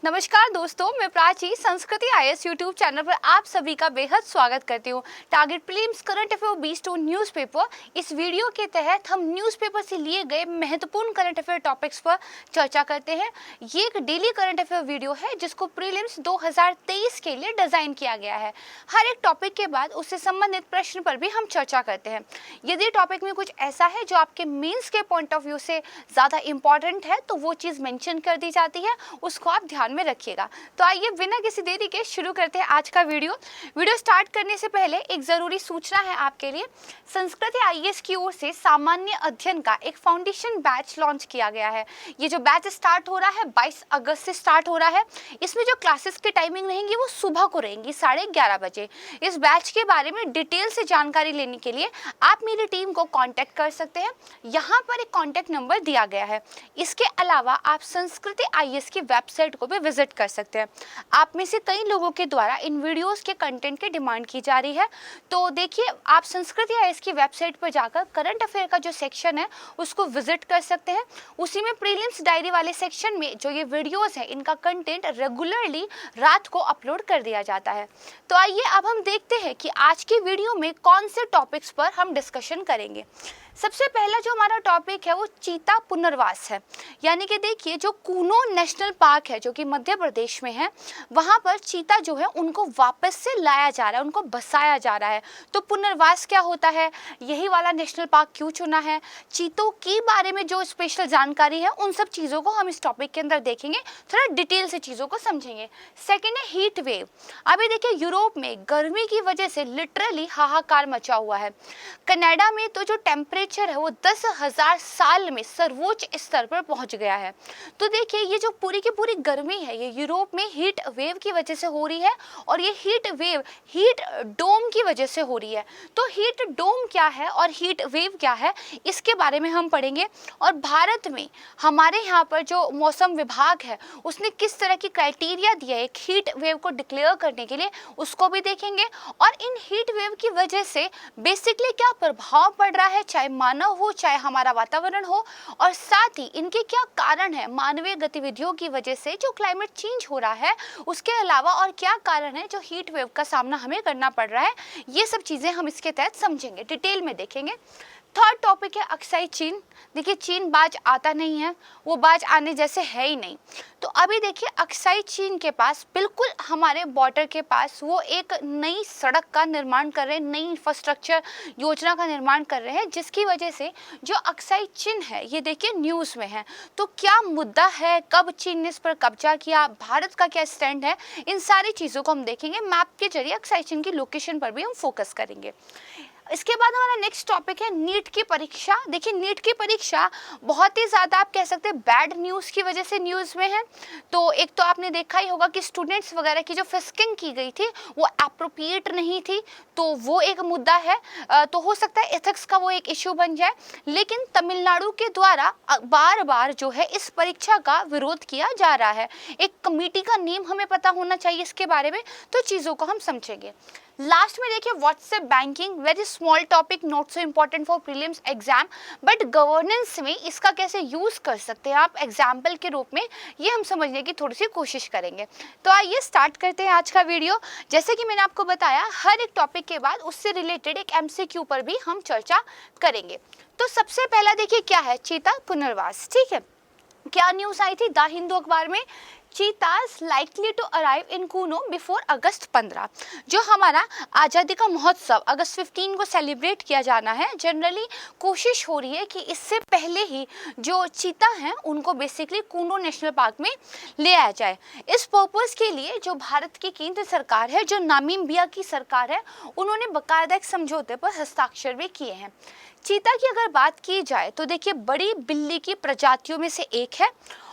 नमस्कार दोस्तों, मैं प्राची संस्कृति आईएएस यूट्यूब चैनल पर आप सभी का बेहद स्वागत करती हूँ। Target prelims current affair based on newspaper. इस वीडियो के तहत हम न्यूज़पेपर से लिए गए महत्वपूर्ण करंट अफेयर टॉपिक्स पर चर्चा करते हैं। ये एक डेली करंट अफेयर वीडियो है जिसको प्रीलिम्स 2023 के लिए डिजाइन किया गया है। हर एक टॉपिक के बाद उससे संबंधित प्रश्न पर भी हम चर्चा करते हैं। यदि टॉपिक में कुछ ऐसा है जो आपके मेंस के पॉइंट ऑफ व्यू से ज़्यादा इंपॉर्टेंट है तो वो चीज़ मेंशन कर दी जाती है, उसको आप ध्यान में रखिएगा। तो आइए बिना किसी देरी के शुरू करते हैं आज का वीडियो स्टार्ट करने से पहले एक जरूरी सूचना है आपके लिए। संस्कृति आईएएस की ओर से सामान्य अध्ययन का एक फाउंडेशन बैच लॉन्च किया गया है। ये जो बैच स्टार्ट हो रहा है 22 अगस्त से स्टार्ट हो रहा है। इसमें जो क्लासेस की टाइमिंग रहेंगी वो सुबह को रहेंगी 11:30 बजे। इस बैच के बारे में डिटेल से जानकारी लेने के लिए आप मेरी टीम को कांटेक्ट कर सकते हैं। यहाँ पर एक कांटेक्ट नंबर दिया गया है। इसके अलावा आप संस्कृति आईएएस की वेबसाइट को भी विजिट कर सकते हैं। आप में से कई लोगों के द्वारा इन वीडियोस के कंटेंट की डिमांड की जा रही है, तो देखिए आप संस्कृति आईएएस की वेबसाइट पर जाकर करंट अफेयर का जो सेक्शन है उसको विजिट कर सकते हैं। उसी में प्रीलिम्स डायरी वाले सेक्शन में जो ये वीडियोस हैं इनका कंटेंट रेगुलरली रात को अपलोड कर दिया जाता है। तो आइए अब हम देखते हैं कि आज की वीडियो में कौन से टॉपिक्स पर हम डिस्कशन करेंगे। सबसे पहला जो हमारा टॉपिक है वो चीता पुनर्वास है। यानी कि देखिए जो कूनो नेशनल पार्क है जो कि मध्य प्रदेश में है, वहाँ पर चीता जो है उनको वापस से लाया जा रहा है, उनको बसाया जा रहा है। तो पुनर्वास क्या होता है, यही वाला नेशनल पार्क क्यों चुना है, चीतों के बारे में जो स्पेशल जानकारी है उन सब चीज़ों को हम इस टॉपिक के अंदर देखेंगे, थोड़ा डिटेल से चीज़ों को समझेंगे। सेकेंड है हीट वेव। अभी देखिए यूरोप में गर्मी की वजह से लिटरली हाहाकार मचा हुआ है। कनाडा में तो जो टेम्परेचर है वो 10,000 साल में सर्वोच्च स्तर पर पहुंच गया है। तो देखिए ये जो पूरी की पूरी गर्मी है ये यूरोप में हीट वेव की वजह से हो रही है, और ये हीट वेव हीट डोम की वजह से हो रही है। तो हीट डोम क्या है और हीट वेव क्या है इसके बारे में हम पढ़ेंगे। और भारत में हमारे यहाँ पर जो मौसम विभाग है उसने किस तरह की क्राइटेरिया दिया है एक हीट वेव को डिक्लेयर करने के लिए, उसको भी देखेंगे। और इन हीट वेव की वजह से बेसिकली क्या प्रभाव पड़ रहा है, चाहे मानव हो चाहे हमारा वातावरण हो, और साथ ही इनके क्या कारण है मानवीय गतिविधियों की वजह से जो क्लाइमेट चेंज हो रहा है, उसके अलावा और क्या कारण है जो हीट वेव का सामना हमें करना पड़ रहा है। ये सब चीज़ें हम इसके तहत समझेंगे, डिटेल में देखेंगे। थर्ड टॉपिक है अक्साई चीन। देखिए चीन बाज आता नहीं है, वो बाज आने जैसे है ही नहीं। तो अभी देखिए अक्साई चीन के पास बिल्कुल हमारे बॉर्डर के पास वो एक नई सड़क का निर्माण कर रहे हैं, नई इंफ्रास्ट्रक्चर योजना का निर्माण कर रहे हैं, जिसकी वजह से जो अक्साई चीन है ये देखिए न्यूज़ में है। तो क्या मुद्दा है, कब चीन ने इस पर कब्जा किया, भारत का क्या स्टैंड है, इन सारी चीज़ों को हम देखेंगे। मैप के जरिए अक्साई चीन की लोकेशन पर भी हम फोकस करेंगे। इसके बाद हमारा नेक्स्ट टॉपिक है नीट की परीक्षा। देखिए नीट की परीक्षा बहुत ही ज़्यादा आप कह सकते हैं बैड न्यूज़ की वजह से न्यूज़ में है। तो एक तो आपने देखा ही होगा कि स्टूडेंट्स वगैरह की जो फिस्किंग की गई थी वो एप्रोप्रिएट नहीं थी, तो वो एक मुद्दा है। तो हो सकता है एथिक्स का वो एक इश्यू बन जाए। लेकिन तमिलनाडु के द्वारा बार बार जो है इस परीक्षा का विरोध किया जा रहा है। एक कमेटी का नेम हमें पता होना चाहिए इसके बारे में, तो चीज़ों को हम समझेंगे। लास्ट में देखिए WhatsApp banking, very small topic, not so important for prelims exam, but governance में इसका कैसे यूज़ कर सकते हैं आप एग्जाम्पल के रूप में, ये हम समझने की थोड़ी सी कोशिश करेंगे। तो आइए स्टार्ट करते हैं आज का वीडियो। जैसे कि मैंने आपको बताया हर एक टॉपिक के बाद उससे रिलेटेड एक एमसीक्यू पर भी हम चर्चा करेंगे। तो सबसे पहला देखिए क्या है चीता पुनर्वास। ठीक है, क्या न्यूज़ आई थी द हिंदू अखबार में, cheetahs likely to arrive in Kuno before August 15। जो हमारा आज़ादी का महोत्सव अगस्त 15 को सेलिब्रेट किया जाना है, जनरली कोशिश हो रही है कि इससे पहले ही जो चीता हैं उनको बेसिकली कूनो नेशनल पार्क में ले आया जाए। इस पर्पज़ के लिए जो भारत की केंद्र सरकार है, जो नामीबिया की सरकार है, उन्होंने बाकायदा एक समझौते पर हस्ताक्षर भी किए हैं। चीता की अगर बात की जाए तो देखिए बड़ी बिल्ली की प्रजातियों में से एक है,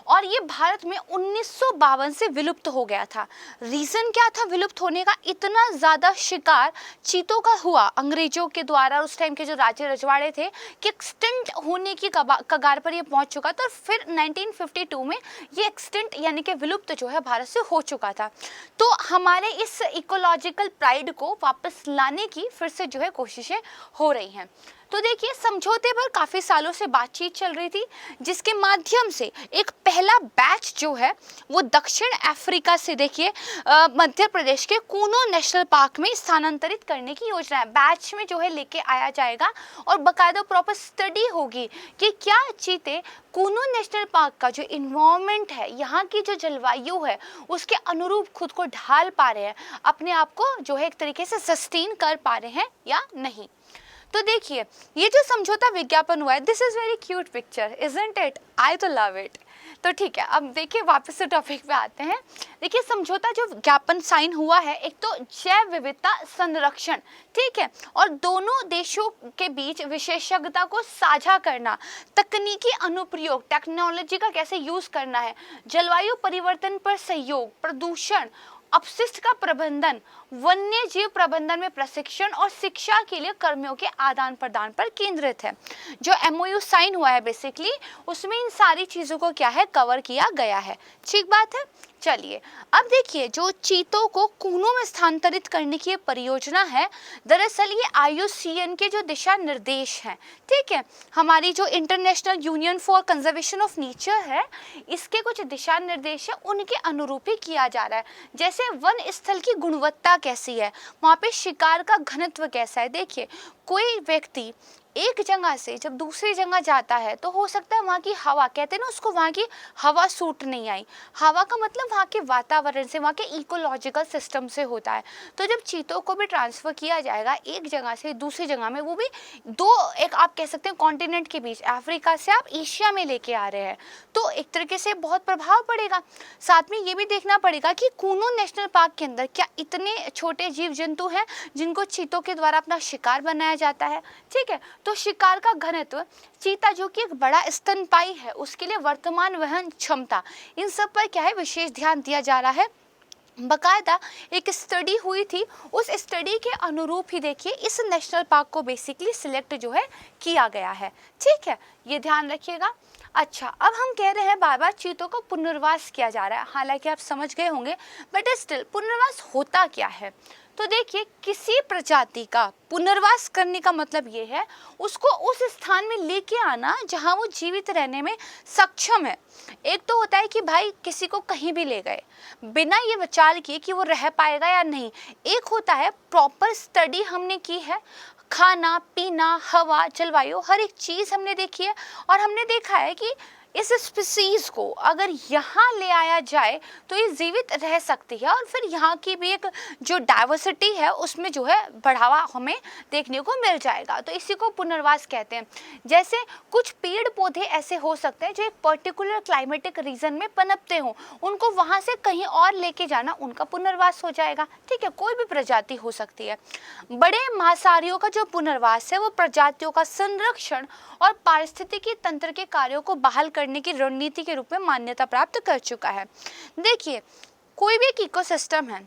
और ये भारत में 1952 से विलुप्त हो गया था। रीज़न क्या था विलुप्त होने का, इतना ज़्यादा शिकार चीतों का हुआ अंग्रेजों के द्वारा, उस टाइम के जो राज्य रजवाड़े थे, कि एक्सटिंक्ट होने की कगार पर ये पहुंच चुका था। फिर 1952 में ये एक्सटिंक्ट यानी कि विलुप्त जो है भारत से हो चुका था। तो हमारे इस इकोलॉजिकल प्राइड को वापस लाने की फिर से जो है कोशिशें हो रही हैं। तो देखिए, समझौते पर काफी सालों से बातचीत चल रही थी, जिसके माध्यम से एक पहला बैच जो है वो दक्षिण अफ्रीका से देखिए मध्य प्रदेश के कूनो नेशनल पार्क में स्थानांतरित करने की योजना है। बैच में जो है लेके आया जाएगा और बकायदा प्रॉपर स्टडी होगी कि क्या चीते कूनो नेशनल पार्क का जो इन्वायरमेंट है, यहाँ की जो जलवायु है, उसके अनुरूप खुद को ढाल पा रहे हैं, अपने आप को जो है एक तरीके से सस्टेन कर पा रहे हैं या नहीं। तो देखिए, ये जो समझौता विज्ञापन हुआ है, this is very cute picture, isn't it? I तो लव इट। तो ठीक है, अब देखिए वापस से टॉपिक पे आते हैं। देखिए, समझौता जो विज्ञापन साइन हुआ है, एक तो जैव विविधता संरक्षण, ठीक है, और दोनों देशों के बीच विशेषज्ञता को साझा करना, तकनीकी अनुप्रयोग, टेक्नोलॉजी का कैसे यूज करना है, जलवायु परिवर्तन पर सहयोग, प्रदूषण, अपशिष्ट का प्रबंधन, वन्य जीव प्रबंधन में प्रशिक्षण और शिक्षा के लिए कर्मियों के आदान प्रदान पर केंद्रित है। जो एमओयू साइन हुआ है बेसिकली, उसमें इन सारी चीजों को क्या है, कवर किया गया है। ठीक बात है। चलिए, अब देखिए, जो चीतों को कूनों में स्थानांतरित करने की परियोजना है, दरअसल ये IUCN के जो दिशा निर्देश हैं, ठीक है, हमारी जो international union for conservation of nature है, इसके कुछ दिशा निर्देश है, उनके अनुरूप ही किया जा रहा है। जैसे वन स्थल की गुणवत्ता कैसी है, वहाँ पे शिकार का घनत्व कैसा है। देखिए, कोई व्यक्ति एक जगह से जब दूसरी जगह जाता है तो हो सकता है वहाँ की हवा, कहते हैं ना, उसको वहाँ की हवा सूट नहीं आई। हवा का मतलब वहाँ के वातावरण से, वहाँ के इकोलॉजिकल सिस्टम से होता है। तो जब चीतों को भी ट्रांसफ़र किया जाएगा एक जगह से दूसरी जगह में, वो भी दो, एक आप कह सकते हैं कॉन्टिनेंट के बीच, अफ्रीका से आप एशिया में लेके आ रहे हैं, तो एक तरीके से बहुत प्रभाव पड़ेगा। साथ में ये भी देखना पड़ेगा कि कूनो नेशनल पार्क के अंदर क्या इतने छोटे जीव जंतु हैं जिनको चीतों के द्वारा अपना शिकार बनाया जाता है। ठीक है, तो शिकार का घनत्व, चीता जो कि एक बड़ा स्तनपायी है, उसके लिए वर्तमान वहन क्षमता, इन सब पर क्या है, विशेष ध्यान दिया जा रहा है। बकायदा एक स्टडी हुई थी, उस स्टडी के अनुरूप ही देखिए इस नेशनल पार्क को बेसिकली सिलेक्ट जो है किया गया है। ठीक है, ये ध्यान रखिएगा। अच्छा, अब हम कह रहे हैं बार बार चीतों को पुनर्वास किया जा रहा है, हालांकि आप समझ गए होंगे, बट स्टिल पुनर्वास होता क्या है। तो देखिए, किसी प्रजाति का पुनर्वास करने का मतलब ये है उसको उस स्थान में लेके आना जहां वो जीवित रहने में सक्षम है। एक तो होता है कि भाई किसी को कहीं भी ले गए बिना ये विचार किए कि वो रह पाएगा या नहीं। एक होता है प्रॉपर स्टडी हमने की है, खाना पीना, हवा, जलवायु, हर एक चीज़ हमने देखी है, और हमने देखा है कि इस स्पीसीज को अगर यहाँ ले आया जाए तो ये जीवित रह सकती है, और फिर यहाँ की भी एक जो डाइवर्सिटी है उसमें जो है बढ़ावा हमें देखने को मिल जाएगा। तो इसी को पुनर्वास कहते हैं। जैसे कुछ पेड़ पौधे ऐसे हो सकते हैं जो एक पर्टिकुलर क्लाइमेटिक रीजन में पनपते हों, उनको वहाँ से कहीं और लेके जाना उनका पुनर्वास हो जाएगा। ठीक है, कोई भी प्रजाति हो सकती है। बड़े महासारियों का जो पुनर्वास है वो प्रजातियों का संरक्षण और पारिस्थितिकी तंत्र के कार्यों को बहाल करने की रणनीति के रूप में मान्यता प्राप्त कर चुका है। देखिए, कोई भी एक इकोसिस्टम है,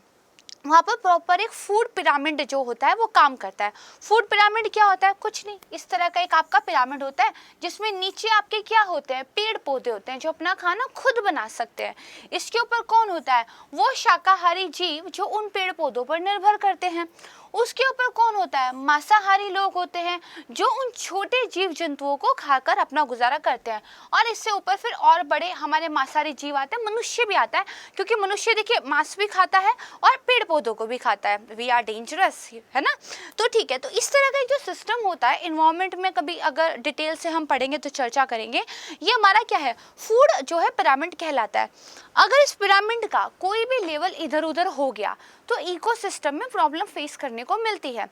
वहाँ पर प्रॉपर एक फूड पिरामिड जो होता है वो काम करता है। फूड पिरामिड क्या होता है? कुछ नहीं, इस तरह का एक आपका पिरामिड होता है जिसमें नीचे आपके क्या होते हैं, पेड़ पौधे होते हैं जो अपना खाना खुद बना सकते हैं। इसके ऊपर कौन होता है? वो शाकाहारी जीव जो उन पेड़ पौधों पर निर्भर करते हैं। उसके ऊपर कौन होता है? मांसाहारी लोग होते हैं जो उन छोटे जीव जंतुओं को खाकर अपना गुजारा करते हैं। और इससे ऊपर फिर और बड़े हमारे मांसाहारी जीव आते हैं, मनुष्य भी आता है, क्योंकि मनुष्य देखिए मांस भी खाता है और पेड़ पौधों को भी खाता है। वी आर डेंजरस, है ना। तो ठीक है, तो इस तरह का जो सिस्टम होता है इन्वायरमेंट में, कभी अगर डिटेल से हम पढ़ेंगे तो चर्चा करेंगे। ये हमारा क्या है, फूड जो है पिरामिड कहलाता है। अगर इस पिरामिड का कोई भी लेवल इधर उधर हो गया तो इकोसिस्टम में प्रॉब्लम फेस करने को मिलती है।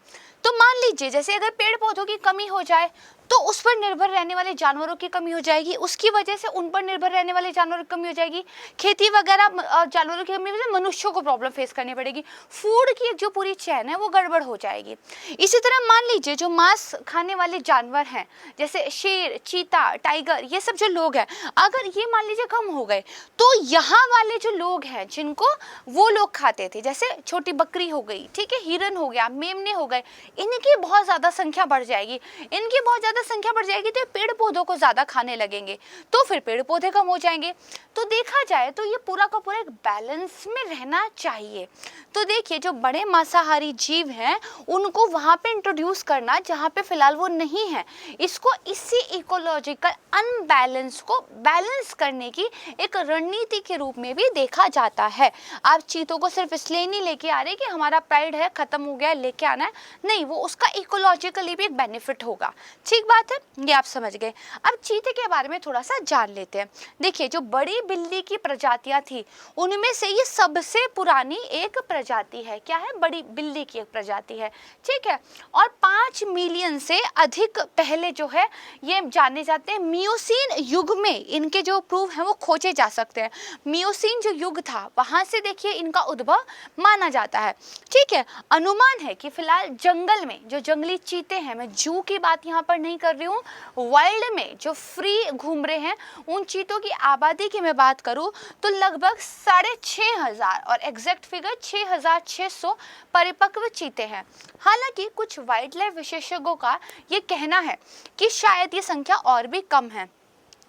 तो मान लीजिए जैसे अगर पेड़ पौधों की कमी हो जाए तो उस पर निर्भर रहने वाले जानवरों की कमी हो जाएगी, उसकी वजह से उन पर निर्भर रहने वाले जानवरों की कमी हो जाएगी, खेती वगैरह जानवरों की कमी से मनुष्यों को प्रॉब्लम फेस करनी पड़ेगी, फूड की जो पूरी चेन है वो गड़बड़ हो जाएगी। इसी तरह मान लीजिए जो मांस खाने वाले जानवर हैं जैसे शेर, चीता, टाइगर, ये सब जो लोग हैं, अगर ये मान लीजिए कम हो गए तो यहाँ वाले जो लोग हैं जिनको वो लोग खाते थे, जैसे छोटी बकरी हो गई, ठीक है, हिरन हो गया, मेमने हो गए, इनकी बहुत ज़्यादा संख्या बढ़ जाएगी, इनकी बहुत ज़्यादा ज़्यादा संख्या बढ़ जाएगी तो ये पेड़ पौधों को ज़्यादा खाने लगेंगे, तो फिर पेड़ पौधे कम हो जाएंगे। तो देखा जाए तो ये पूरा का पूरा एक बैलेंस में रहना चाहिए। तो देखिए जो बड़े मांसाहारी जीव हैं उनको वहाँ पे इंट्रोड्यूस करना जहाँ पे फिलहाल वो नहीं है, इसको इसी इकोलॉजिकल अनबैलेंस को बैलेंस करने की एक रणनीति के रूप में भी देखा जाता है। आप चीतों को सिर्फ इसलिए नहीं लेके आ रहे कि हमारा प्राइड है, खत्म हो गया, लेके आना है, नहीं, वो उसका इकोलॉजिकली भी एक बेनिफिट होगा। ठीक बात है, ये आप समझ गए। अब चीते के बारे में थोड़ा सा जान लेते हैं। देखिए जो बड़ी बिल्ली की प्रजातियां थी उनमें से ये सबसे पुरानी एक प्रजाति है। क्या है? बड़ी बिल्ली की एक प्रजाति है, ठीक है। और 5 मिलियन से अधिक पहले जो है ये जाने जाते हैं। मियोसीन युग में इनके जो प्रूव हैं वो खोजे जा सकते हैं। मियोसीन जो युग था वहां से देखिए इनका उद्भव माना जाता है, ठीक है। अनुमान है कि फिलहाल जंगल में जो जंगली चीते हैं, मैं जू की बात यहाँ पर नहीं कर रही हूँ, वाइल्ड में जो फ्री घूम रहे हैं उन चीतों की आबादी की मैं बात करूँ तो लगभग 6,500 और एग्जैक्ट फिगर 6,600 परिपक्व चीते हैं। हालांकि कुछ वाइल्ड लाइफ विशेषज्ञों का ये कहना है कि शायद ये संख्या और भी कम है।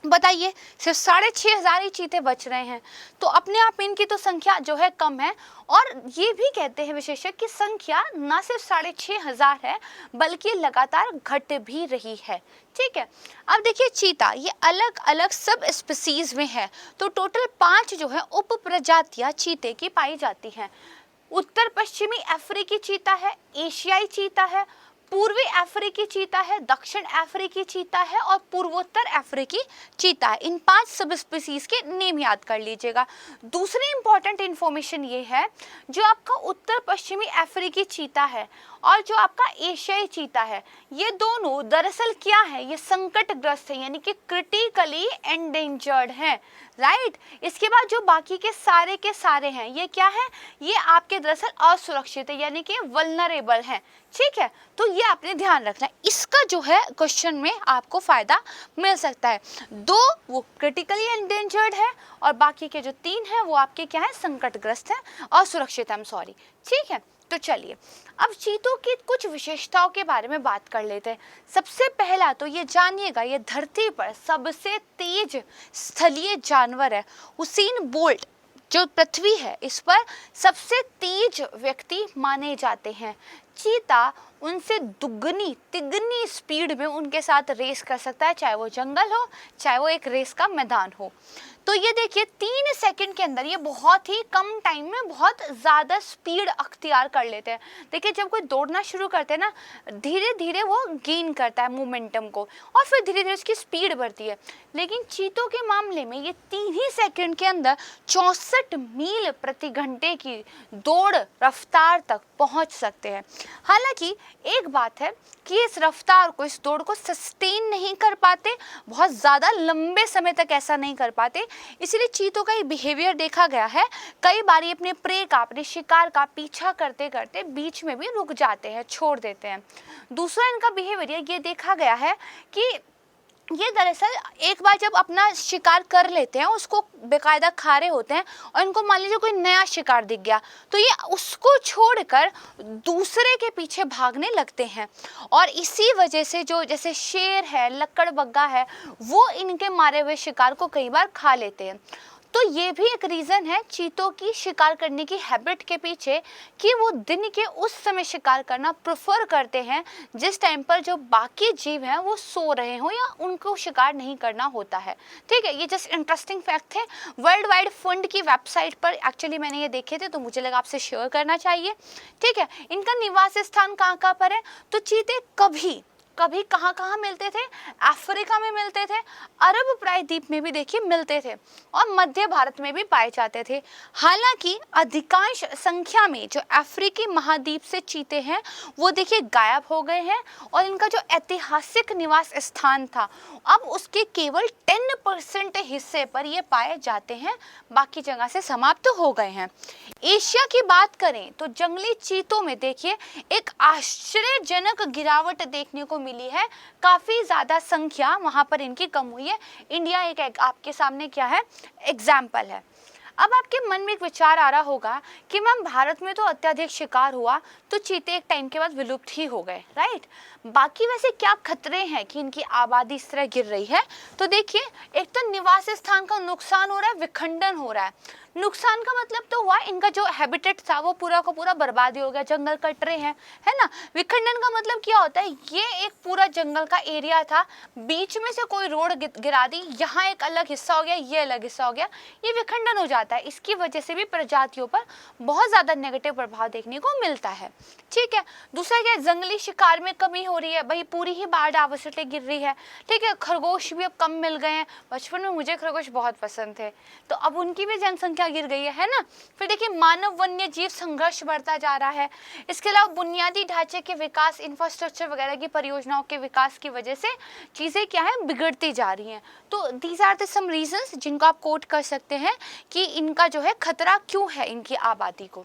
बताइए, सिर्फ 6,500 ही चीते बच रहे हैं, तो अपने आप इनकी तो संख्या जो है कम है। और ये भी कहते हैं विशेषज्ञ कि संख्या ना सिर्फ 6,500 है बल्कि लगातार घट भी रही है, ठीक है। अब देखिए चीता ये अलग अलग सब स्पीसीज में है, तो टोटल 5 जो है उप प्रजातियां चीते की पाई जाती हैं। उत्तर पश्चिमी अफ्रीकी चीता है, एशियाई चीता है, पूर्वी अफ्रीकी चीता है, दक्षिण अफ्रीकी चीता है और पूर्वोत्तर अफ्रीकी चीता है। इन 5 सब स्पीसीज के नेम याद कर लीजिएगा। दूसरी इंपॉर्टेंट इंफॉर्मेशन ये है, जो आपका उत्तर पश्चिमी अफ्रीकी चीता है और जो आपका एशियाई चीता है, ये दोनों दरअसल क्या है, ये संकटग्रस्त है, यानी कि क्रिटिकली एंडेंजर्ड है, राइट। इसके बाद जो बाकी के सारे हैं, ये क्या है, ये आपके दरअसल असुरक्षित है, यानी कि वल्नरेबल है, ठीक है। तो ये आपने ध्यान रखना है, इसका जो है क्वेश्चन में आपको फायदा मिल सकता है। 2 वो क्रिटिकली एंडेंजर्ड है और बाकी के जो 3 है वो आपके क्या है, संकटग्रस्त है, असुरक्षित, आई एम सॉरी, ठीक है। तो चलिए अब चीतों की कुछ विशेषताओं के बारे में बात कर लेते हैं। सबसे पहला तो ये जानिएगा, ये धरती पर सबसे तेज स्थलीय जानवर है। हुसैन बोल्ट जो पृथ्वी है इस पर सबसे तेज व्यक्ति माने जाते हैं। चीता उनसे दुगनी तिगनी स्पीड में उनके साथ रेस कर सकता है, चाहे वो जंगल हो चाहे वो एक रेस का मैदान हो। तो ये देखिए 3 सेकंड के अंदर ये बहुत ही कम टाइम में बहुत ज़्यादा स्पीड अख्तियार कर लेते हैं। देखिए जब कोई दौड़ना शुरू करते हैं ना, धीरे धीरे वो गेन करता है मोमेंटम को और फिर धीरे धीरे उसकी स्पीड बढ़ती है। लेकिन चीतों के मामले में ये 3 ही सेकंड के अंदर 64 मील प्रति घंटे की दौड़ रफ्तार तक पहुंच सकते हैं। हालांकि एक बात है कि इस रफ्तार को, इस दौड़ को सस्टेन नहीं कर पाते, बहुत ज़्यादा लंबे समय तक ऐसा नहीं कर पाते। इसीलिए चीतों का ये बिहेवियर देखा गया है, कई बार ये अपने प्रे का, अपने शिकार का पीछा करते करते बीच में भी रुक जाते हैं, छोड़ देते हैं। दूसरा इनका बिहेवियर ये देखा गया है कि ये दरअसल एक बार जब अपना शिकार कर लेते हैं, उसको बेकायदा खा रहे होते हैं और इनको मान लीजिए कोई नया शिकार दिख गया तो ये उसको छोड़कर दूसरे के पीछे भागने लगते हैं। और इसी वजह से जो जैसे शेर है, लकड़बग्गा है, वो इनके मारे हुए शिकार को कई बार खा लेते हैं। तो ये भी एक रीज़न है चीतों की शिकार करने की हैबिट के पीछे कि वो दिन के उस समय शिकार करना प्रेफर करते हैं जिस टाइम पर जो बाकी जीव हैं वो सो रहे हों या उनको शिकार नहीं करना होता है, ठीक है। ये जस्ट इंटरेस्टिंग फैक्ट थे, वर्ल्ड वाइड फंड की वेबसाइट पर एक्चुअली मैंने ये देखे थे तो मुझे लगा आपसे शेयर करना चाहिए, ठीक है। इनका निवास स्थान कहाँ पर है, तो चीते कभी कहाँ मिलते थे, अफ्रीका में मिलते थे, अरब प्रायद्वीप में भी देखिए मिलते थे और मध्य भारत में भी पाए जाते थे। हालांकि अधिकांश संख्या में जो अफ्रीकी महाद्वीप से चीते हैं वो देखिए गायब हो गए हैं और इनका जो ऐतिहासिक निवास स्थान था अब उसके केवल 10% हिस्से पर ये पाए जाते हैं, बाकी जगह से समाप्त हो गए हैं। एशिया की बात करें तो जंगली चीतों में देखिए एक आश्चर्यजनक गिरावट देखने को मिली है, काफी ज्यादा संख्या वहां पर इनकी कम हुई है। इंडिया एक आपके सामने क्या है, एग्जाम्पल है। अब आपके मन में एक विचार आ रहा होगा कि मैम भारत में तो अत्यधिक शिकार हुआ तो चीते एक टाइम के बाद विलुप्त ही हो गए, राइट। बाकी वैसे क्या खतरे हैं कि इनकी आबादी इस तरह गिर रही है, तो देखिए एक तो निवास स्थान का नुकसान हो रहा है, विखंडन हो रहा है। नुकसान का मतलब तो हुआ इनका जो हैबिटेट था वो पूरा का पूरा बर्बादी हो गया, जंगल कट रहे हैं, है ना। विखंडन का मतलब क्या होता है, ये एक पूरा जंगल का एरिया था, बीच में से कोई रोड गिरा दी, यहाँ एक अलग हिस्सा हो गया, ये अलग हिस्सा हो गया, ये विखंडन हो जाता है। इसकी वजह से भी प्रजातियों पर बहुत ज्यादा नेगेटिव प्रभाव देखने को मिलता है। ठीक है, दूसरा क्या है, जंगली शिकार में कमी हो रही है, भाई पूरी ही बाढ़ आवासटें गिर रही है। ठीक है, खरगोश भी अब कम मिल गए हैं, बचपन में मुझे खरगोश बहुत पसंद थे, तो अब उनकी भी जनसंख्या गिर गई है ना। फिर देखिए मानव वन्य जीव संघर्ष बढ़ता जा रहा है। इसके अलावा बुनियादी ढांचे के विकास, इंफ्रास्ट्रक्चर वगैरह की परियोजनाओं के विकास की वजह से चीजें क्या है, बिगड़ती जा रही हैं। तो these are the some reasons जिनको आप कोट कर सकते हैं कि इनका जो है खतरा क्यों है इनकी आबादी को।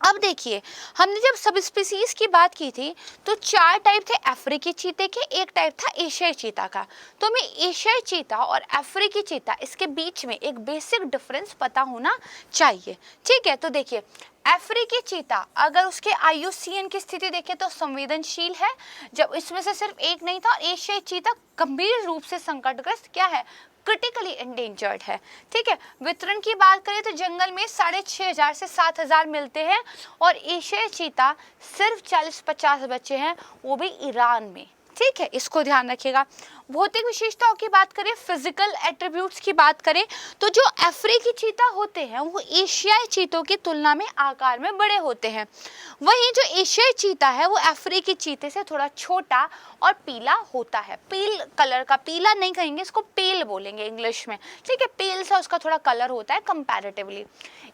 अब देखिए, हमने जब सब स्पीसीज की बात की थी तो 4 टाइप थे अफ्रीकी चीते के, एक टाइप था एशियाई चीता का। तो हमें एशियाई चीता और अफ्रीकी चीता इसके बीच में एक बेसिक डिफरेंस पता होना चाहिए। ठीक है, तो देखिए अफ्रीकी चीता अगर उसके IUCN की स्थिति देखें तो संवेदनशील है, जब इसमें से सिर्फ एक नहीं था। एशियाई चीता गंभीर रूप से संकटग्रस्त क्या है, क्रिटिकली एंडेंजर्ड है। ठीक है, वितरण की बात करें तो जंगल में 6,500 से 7,000 मिलते हैं और एशियाई चीता सिर्फ 40-50 बचे हैं, वो भी ईरान में। ठीक है, इसको ध्यान रखिएगा। भौतिक विशेषताओं की बात करें, फिजिकल एट्रीब्यूट्स की बात करें तो जो अफ्रीकी चीता होते हैं वो एशियाई चीतों की तुलना में आकार में बड़े होते हैं। वहीं जो एशियाई चीता है वो अफ्रीकी चीते से थोड़ा छोटा और पीला होता है। पील कलर का, पीला नहीं कहेंगे इसको, पेल बोलेंगे इंग्लिश में। ठीक है, पेल सा उसका थोड़ा कलर होता है कंपैरेटिवली।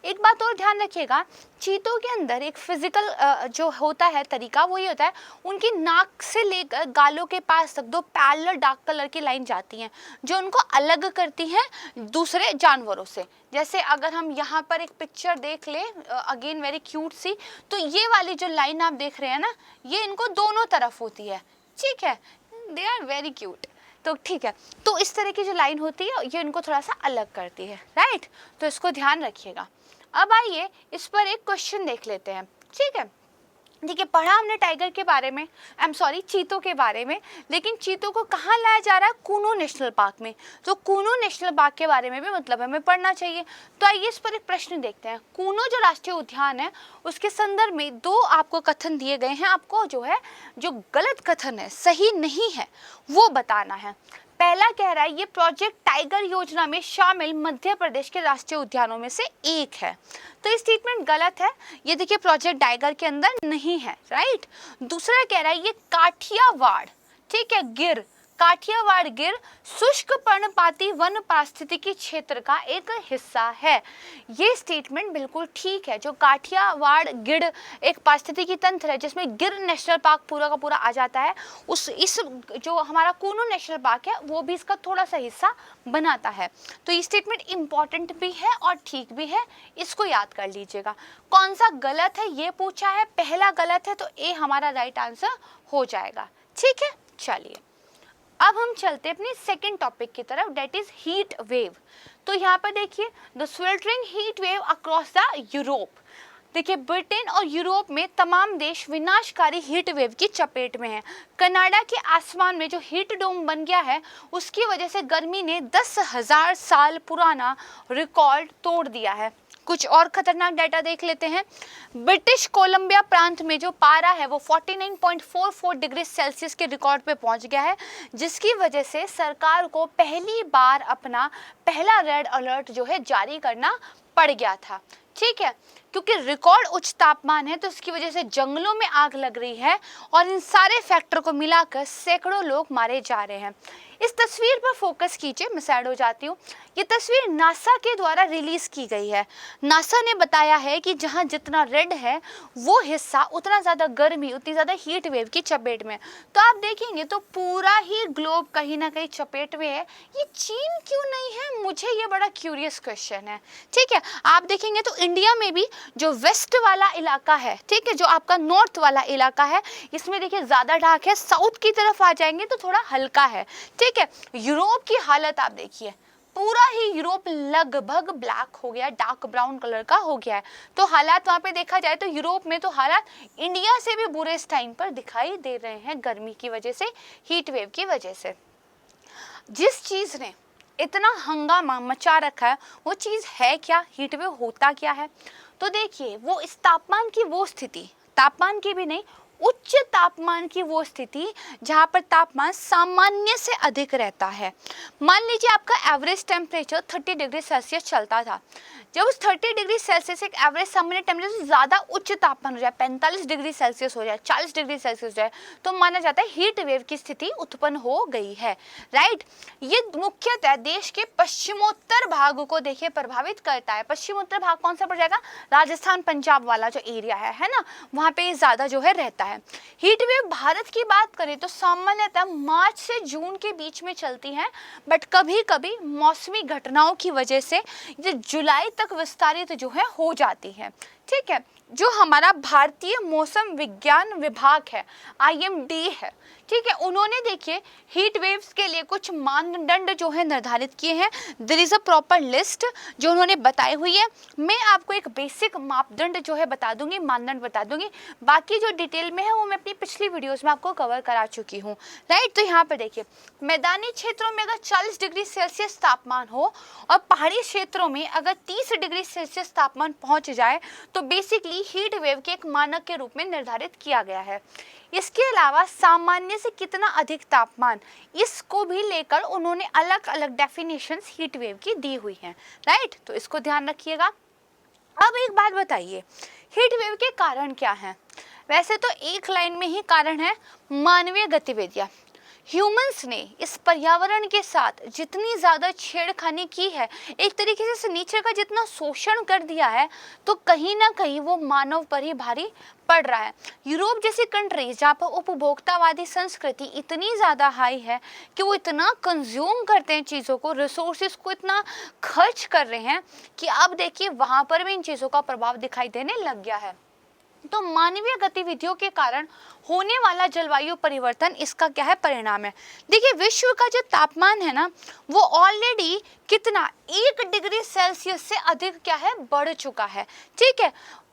एक बात और ध्यान रखिएगा, चीतों के अंदर एक फिजिकल जो होता है तरीका, वो ये होता है उनकी नाक से लेकर गालों के पास तक 2 पैरेलल डार्क कलर की लाइन जाती हैं जो उनको अलग करती हैं दूसरे जानवरों से। जैसे अगर हम यहाँ पर एक पिक्चर देख ले, अगेन वेरी क्यूट सी, तो ये वाली जो लाइन आप देख रहे हैं ना, ये इनको दोनों तरफ होती है। ठीक है, दे आर वेरी क्यूट। तो ठीक है, तो इस तरह की जो लाइन होती है ये इनको थोड़ा सा अलग करती है, राइट। तो इसको ध्यान रखिएगा। अब आइए इस पर एक क्वेश्चन देख लेते हैं। ठीक है, देखिए पढ़ा हमने टाइगर के बारे में, चीतों के बारे में, लेकिन चीतों को कहाँ लाया जा रहा है, कूनो नेशनल पार्क में। तो कूनो नेशनल पार्क के बारे में भी मतलब हमें पढ़ना चाहिए। तो आइए इस पर एक प्रश्न देखते हैं। कूनो जो राष्ट्रीय उद्यान है उसके संदर्भ में 2 आपको कथन दिए गए हैं, आपको जो है जो गलत कथन है, सही नहीं है, वो बताना है। पहला कह रहा है ये प्रोजेक्ट टाइगर योजना में शामिल मध्य प्रदेश के राष्ट्रीय उद्यानों में से एक है, तो ये स्टेटमेंट गलत है। ये देखिए प्रोजेक्ट टाइगर के अंदर नहीं है, राइट। दूसरा कह रहा है ये काठियावाड़, ठीक है, गिर, काठियावाड़ गिर शुष्क पर्णपाती वन पारिस्थितिकी क्षेत्र का एक हिस्सा है। ये स्टेटमेंट बिल्कुल ठीक है। जो काठियावाड़ गिर एक पारिस्थितिकी तंत्र है जिसमें गिर नेशनल पार्क पूरा का पूरा आ जाता है, इस जो हमारा कूनो नेशनल पार्क है वो भी इसका थोड़ा सा हिस्सा बनाता है। तो ये स्टेटमेंट इंपॉर्टेंट भी है और ठीक भी है, इसको याद कर लीजिएगा। कौन सा गलत है ये पूछा है, पहला गलत है तो ए हमारा राइट आंसर हो जाएगा। ठीक है, चलिए अब हम चलते हैं अपने सेकंड टॉपिक की तरफ, डेट इज हीट वेव। तो यहाँ पर देखिए the sweltering heat wave across the Europe. देखिए ब्रिटेन और यूरोप में तमाम देश विनाशकारी हीट वेव की चपेट में हैं। कनाडा के आसमान में जो हीट डोम बन गया है उसकी वजह से गर्मी ने 10,000 साल पुराना रिकॉर्ड तोड़ दिया है। कुछ और खतरनाक डाटा देख लेते हैं। ब्रिटिश कोलंबिया प्रांत में जो पारा है वो 49.44 डिग्री सेल्सियस के रिकॉर्ड पे पहुंच गया है, जिसकी वजह से सरकार को पहली बार अपना पहला रेड अलर्ट जो है जारी करना पड़ गया था। ठीक है, क्योंकि रिकॉर्ड उच्च तापमान है तो इसकी वजह से जंगलों में आग लग रही है और इन सारे फैक्टर को मिलाकर सैकड़ों लोग मारे जा रहे हैं। इस तस्वीर पर फोकस कीजिए, मैं साइड हो जाती हूँ। ये तस्वीर नासा के द्वारा रिलीज की गई है। नासा ने बताया है कि जहाँ जितना रेड है वो हिस्सा उतना ज़्यादा गर्मी, उतनी ज़्यादा हीट वेव की चपेट में। तो आप देखेंगे तो पूरा ही ग्लोब कहीं ना कहीं चपेट में है। ये चीन क्यों नहीं है, मुझे ये बड़ा क्यूरियस क्वेश्चन है। ठीक है, आप देखेंगे तो इंडिया में भी जो वेस्ट वाला इलाका है, ठीक है, जो आपका नॉर्थ वाला इलाका है, इसमें देखिए ज़्यादा डार्क है। साउथ की तरफ आ जाएंगे तो थोड़ा हल्का है। ठीक है, यूरोप की हालत आप देखिए, पूरा ही यूरोप लगभग ब्लैक हो गया, डार्क ब्राउन कलर का हो गया है। तो हालात वहाँ पे देखा जाए तो यूरोप में तो हालात इंडिया से भी बुरे इस टाइम पर दिखाई दे रहे हैं, गर्मी की वजह से, हीट वेव की वजह से। जिस चीज़ ने इतना हंगामा मचा रखा है वो चीज़ है क्या, हीट वेव होता क्या है? तो देखिए, वो इस तापमान की वो स्थिति, तापमान की भी नहीं, उच्च तापमान की वो स्थिति जहाँ पर तापमान सामान्य से अधिक रहता है। मान लीजिए आपका एवरेज टेम्परेचर 30 डिग्री सेल्सियस चलता था। जब उस 30 डिग्री सेल्सियस एक एवरेज सामान्य टेम्परेचर से ज़्यादा उच्च तापमान हो जाए, 45 डिग्री सेल्सियस हो जाए, 40 डिग्री सेल्सियस हो जाए, तो माना जाता है हीट वेव की स्थिति उत्पन्न हो गई है, राइट। ये मुख्यतः देश के पश्चिमोत्तर भाग को देखिए प्रभावित करता है। पश्चिमोत्तर भाग कौन सा पड़ जाएगा? राजस्थान पंजाब वाला जो एरिया है ना, वहाँ पे ज़्यादा जो है रहता है। हीट वेव भारत की बात करें तो सामान्यतः मार्च से जून के बीच में चलती है, बट कभी कभी मौसमी घटनाओं की वजह से ये जुलाई तक विस्तारित जो है हो जाती है, ठीक है। जो हमारा भारतीय मौसम विज्ञान विभाग है, IMD है, ठीक है, उन्होंने देखिए हीट वेव्स के लिए कुछ मानदंड जो है निर्धारित किए हैं। There is a proper list जो उन्होंने बताई हुई है। मैं आपको एक बेसिक मापदंड जो है बता दूंगी, मानदंड बता दूंगी, बाकी जो डिटेल में है वो मैं अपनी पिछली वीडियोस में आपको कवर करा चुकी हूँ, राइट। तो यहाँ पर देखिए, मैदानी क्षेत्रों में अगर 40 डिग्री सेल्सियस तापमान हो और पहाड़ी क्षेत्रों में अगर 30 डिग्री सेल्सियस तापमान पहुँच जाए तो बेसिकली हीट वेव के एक मानक के रूप में निर्धारित किया गया है। इसके अलावा सामान्य से कितना अधिक तापमान, इसको भी लेकर उन्होंने अलग अलग डेफिनेशंस हीट वेव की दी हुई हैं, राइट। तो इसको ध्यान रखिएगा। अब एक बात बताइए, हीट वेव के कारण क्या हैं? वैसे तो एक लाइन में ही कारण है, मानवीय गतिविधियां। ह्यूमंस ने इस पर्यावरण के साथ जितनी ज़्यादा छेड़खानी की है, एक तरीके से नीचे का जितना शोषण कर दिया है, तो कहीं ना कहीं वो मानव पर ही भारी पड़ रहा है। यूरोप जैसी कंट्रीज जहाँ पर उपभोक्तावादी संस्कृति इतनी ज़्यादा हाई है कि वो इतना कंज्यूम करते हैं चीज़ों को, रिसोर्सेज को इतना खर्च कर रहे हैं कि अब देखिए वहाँ पर भी इन चीज़ों का प्रभाव दिखाई देने लग गया है। तो मानवीय गतिविधियों के कारण होने वाला जलवायु परिवर्तन, इसका क्या है परिणाम है? देखिए, विश्व का जो तापमान है ना, वो ऑलरेडी कितना 1 डिग्री सेल्सियस से अधिक क्या है बढ़ चुका है, ठीक है।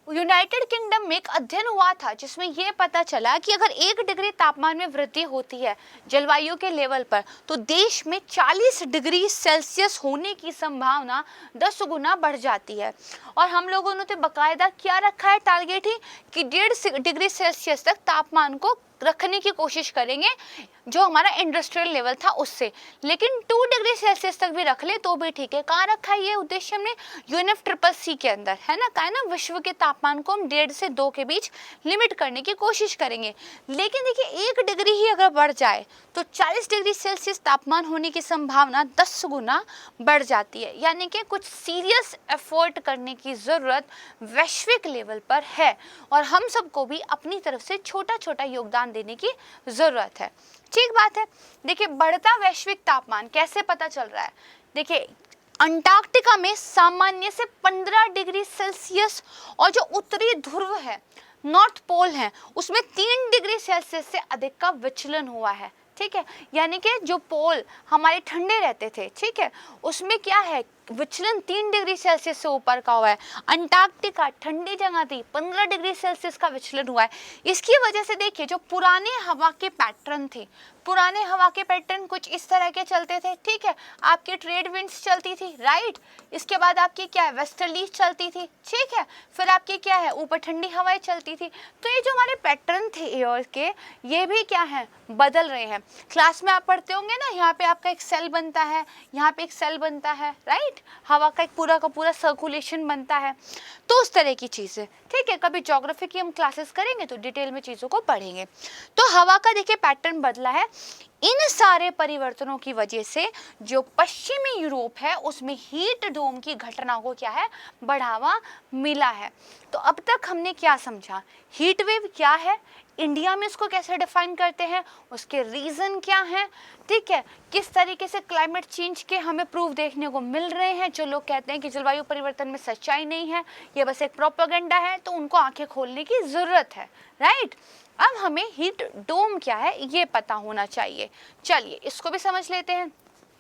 यूनाइटेड किंगडम में एक अध्ययन हुआ था जिसमें यह पता चला कि अगर 1 डिग्री तापमान में वृद्धि होती है जलवायु के लेवल पर, तो देश में 40 डिग्री सेल्सियस होने की संभावना 10 गुना बढ़ जाती है। और हम लोगों ने तो बाकायदा क्या रखा है टारगेट ही कि 1.5 डिग्री सेल्सियस तक तापमान को रखने की कोशिश करेंगे, जो हमारा इंडस्ट्रियल लेवल था उससे, लेकिन 2 डिग्री सेल्सियस तक भी रख ले तो भी ठीक है। कहाँ रखा है ये उद्देश्य हमने? UNFCCC के अंदर, है ना। कहा है ना, विश्व के तापमान को हम 1.5 से 2 के बीच लिमिट करने की कोशिश करेंगे। लेकिन देखिए, 1 डिग्री ही अगर बढ़ जाए तो 40 डिग्री सेल्सियस तापमान होने की संभावना 10 गुना बढ़ जाती है। यानी कि कुछ सीरियस एफर्ट करने की ज़रूरत वैश्विक लेवल पर है, और हम सबको भी अपनी तरफ से छोटा छोटा योगदान देने की ज़रूरत है, ठीक बात है। देखिए, बढ़ता वैश्विक तापमान कैसे पता चल रहा है? देखिए, अंटार्कटिका में सामान्य से 15 डिग्री सेल्सियस, और जो उत्तरी ध्रुव है, नॉर्थ पोल है, उसमें 3 डिग्री सेल्सियस से अधिक का विचलन हुआ है, ठीक है। यानी कि जो पोल हमारे ठंडे रहते थे, ठीक है, उसमें क्या है विचलन 3 डिग्री सेल्सियस से ऊपर का हुआ है। अंटार्कटिका ठंडी जगह थी, 15 डिग्री सेल्सियस का विचलन हुआ है। इसकी वजह से देखिए, जो पुराने हवा के पैटर्न थे, पुराने हवा के पैटर्न कुछ इस तरह के चलते थे, ठीक है। आपके ट्रेड विंड्स चलती थी, राइट। इसके बाद आपकी क्या है वेस्टर्लीज चलती थी, ठीक है। फिर आपकी क्या है ऊपर ठंडी हवाएं चलती थी। तो ये जो हमारे पैटर्न थे एयर के, ये भी क्या है बदल रहे हैं। क्लास में आप पढ़ते होंगे ना, यहाँ पे आपका एक सेल बनता है, यहाँ पे एक सेल बनता है, राइट। हवा का एक पूरा का पूरा सर्कुलेशन बनता है। तो उस तरह की चीज़ें, ठीक है। कभी ज्योग्राफी की हम क्लासेस करेंगे तो डिटेल में चीज़ों को पढ़ेंगे। तो हवा का देखिए पैटर्न बदला है। इन सारे परिवर्तनों की वजह से जो पश्चिमी यूरोप है उसमें हीट डोम की घटना को क्या है बढ़ावा मिला है। तो अब तक हमने क्या समझा? हीट वेव क्या है, इंडिया में इसको कैसे डिफाइन करते हैं, उसके रीज़न क्या हैं, ठीक है। किस तरीके से क्लाइमेट चेंज के हमें प्रूफ देखने को मिल रहे हैं। जो लोग कहते हैं कि जलवायु परिवर्तन में सच्चाई नहीं है, ये बस एक प्रोपेगेंडा है, तो उनको आंखें खोलने की ज़रूरत है, राइट। अब हमें हीट डोम क्या है ये पता होना चाहिए। चलिए इसको भी समझ लेते हैं।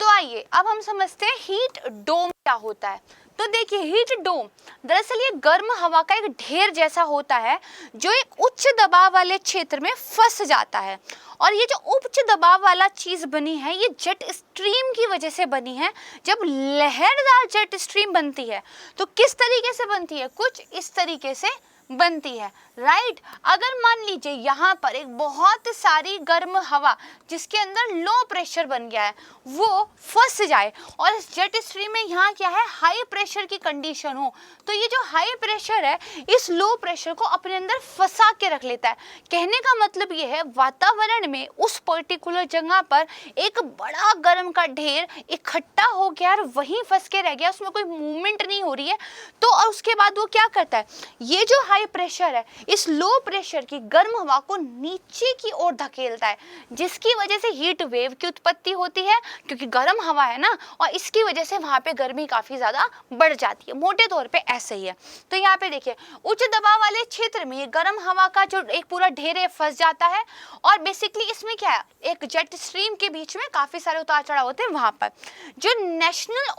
तो आइए अब हम समझते हैं हीट डोम क्या होता है। तो देखिए हीट डोम दरअसल ये गर्म हवा का एक ढेर जैसा होता है जो एक उच्च दबाव वाले क्षेत्र में फंस जाता है। और ये जो उच्च दबाव वाला चीज बनी है ये जेट स्ट्रीम की वजह से बनी है। जब लहरदार जेट स्ट्रीम बनती है तो किस तरीके से बनती है, कुछ इस तरीके से बनती है, राइट। अगर मान लीजिए यहाँ पर एक बहुत सारी गर्म हवा जिसके अंदर लो प्रेशर बन गया है वो फंस जाए और इस जेट स्ट्रीम में यहाँ क्या है, हाई प्रेशर की कंडीशन हो, तो ये जो हाई प्रेशर है इस लो प्रेशर को अपने अंदर फंसा के रख लेता है। कहने का मतलब ये है वातावरण में उस पर्टिकुलर जगह पर एक बड़ा गर्म का ढेर इकट्ठा हो गया और वहीं फंस के रह गया, उसमें कोई मूवमेंट नहीं हो रही है। तो और उसके बाद वो क्या करता है, ये जो हाई प्रेशर है इस लो प्रेशर की गर्म हवा को नीचे की ओर धकेलता है, जिसकी वजह से हीट वेव की उत्पत्ति होती है, क्योंकि गर्म हवा है ना, और इसकी वजह से वहां पे गर्मी काफी ज्यादा बढ़ जाती है। मोटे तौर पे ऐसे ही है। तो यहाँ पे देखिए उच्च दबाव वाले क्षेत्र में ये गर्म हवा का जो एक पूरा ढेर है फंस जाता है और बेसिकली इसमें क्या है, एक जेट स्ट्रीम के बीच में काफी सारे उतार चढ़ाव होते हैं। वहां पर जो नेशनल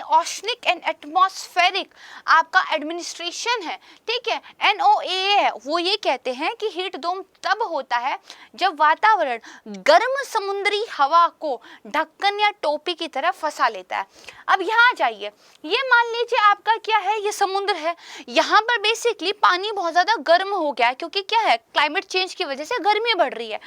ओशनिक एंड एटमॉस्फेरिक आपका एडमिनिस्ट्रेशन है, ठीक है, NOAA है, वो ये कहते हैं कि हीट डोम तब होता है जब वातावरण गर्म समुद्री हवा को ढक्कन या टोपी की तरह फंसा लेता है। अब यहाँ जाइए, ये मान लीजिए आपका क्या है, ये समुद्र है, यहाँ पर बेसिकली पानी बहुत ज्यादा गर्म हो गया है क्योंकि क्या है, क्लाइमेट चेंज की वजह से गर्मी बढ़ रही है।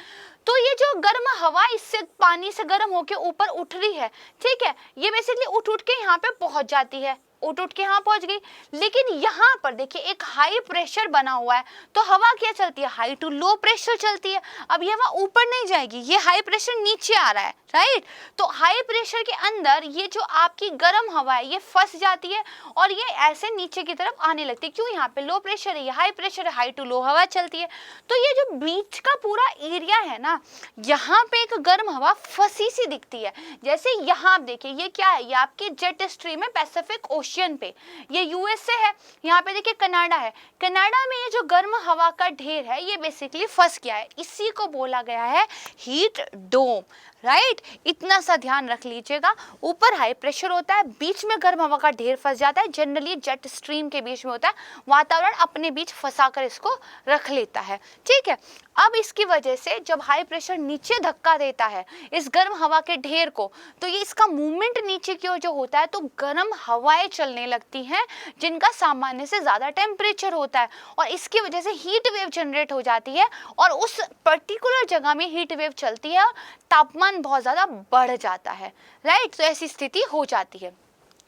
तो ये जो गर्म हवा इससे पानी से गर्म होके ऊपर उठ रही है, ठीक है, ये बेसिकली उठ के यहाँ पे पहुंच जाती है, उठ के यहाँ पहुंच गई। लेकिन यहाँ पर देखिए एक हाई प्रेशर बना हुआ है, तो हवा क्या चलती है, हाई टू लो प्रेशर चलती है। अब ये हवा ऊपर नहीं जाएगी, ये हाई प्रेशर नीचे आ रहा है, राइट। तो हाई प्रेशर के अंदर ये जो आपकी गर्म हवा है ये फंस जाती है और ये ऐसे नीचे की तरफ आने लगती है। क्यों, यहाँ पे लो प्रेशर है, ये हाई प्रेशर है, हाई टू लो हवा चलती है। तो ये जो बीच का पूरा एरिया है ना, यहाँ पे एक गर्म हवा फंसी सी दिखती है। जैसे यहाँ आप देखिए ये क्या है, ये आपकी जेट स्ट्रीम है पैसिफिक ओशियन पे, ये USA है, यहाँ पे देखिए कनाडा है, कनाडा में ये जो गर्म हवा का ढेर है ये बेसिकली फंस गया है, इसी को बोला गया है हीट डोम, राइट। इतना सा ध्यान रख लीजिएगा, ऊपर हाई प्रेशर होता है, बीच में गर्म हवा का ढेर फंस जाता है, जनरली जेट स्ट्रीम के बीच में होता है, वातावरण अपने बीच फंसा कर इसको रख लेता है, ठीक है। अब इसकी वजह से जब हाई प्रेशर नीचे धक्का देता है इस गर्म हवा के ढेर को, तो ये इसका मूवमेंट नीचे की ओर जो होता है तो गर्म हवाएं चलने लगती हैं जिनका सामान्य से ज्यादा टेम्परेचर होता है और इसकी वजह से हीट वेव जनरेट हो जाती है और उस पर्टिकुलर जगह में हीट वेव चलती है और तापमान बहुत ज्यादा बढ़ जाता है, राइट। तो ऐसी स्थिति हो जाती है।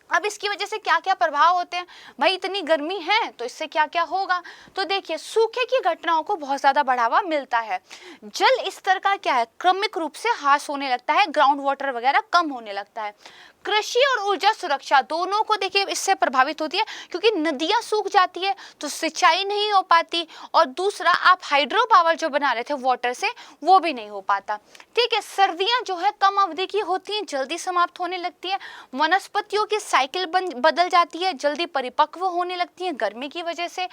अब इसकी वजह से क्या क्या प्रभाव होते हैं, भाई इतनी गर्मी है तो इससे क्या क्या होगा, तो देखिए सूखे की घटनाओं को बहुत ज्यादा बढ़ावा मिलता है, जल स्तर का क्या है, क्रमिक रूप से ह्रास होने लगता है, ग्राउंड वाटर वगैरह कम होने लगता है। कृषि और ऊर्जा सुरक्षा दोनों को देखिए इससे प्रभावित होती है क्योंकि नदियां सूख जाती है तो सिंचाई नहीं हो पाती और दूसरा आप हाइड्रो पावर जो बना रहे थे वाटर से वो भी नहीं हो पाता, ठीक है। सर्दियां जो है कम अवधि की होती हैं, जल्दी समाप्त होने लगती है, वनस्पतियों की साइकिल बदल जाती है, जल्दी परिपक्व होने लगती है गर्मी की वजह से।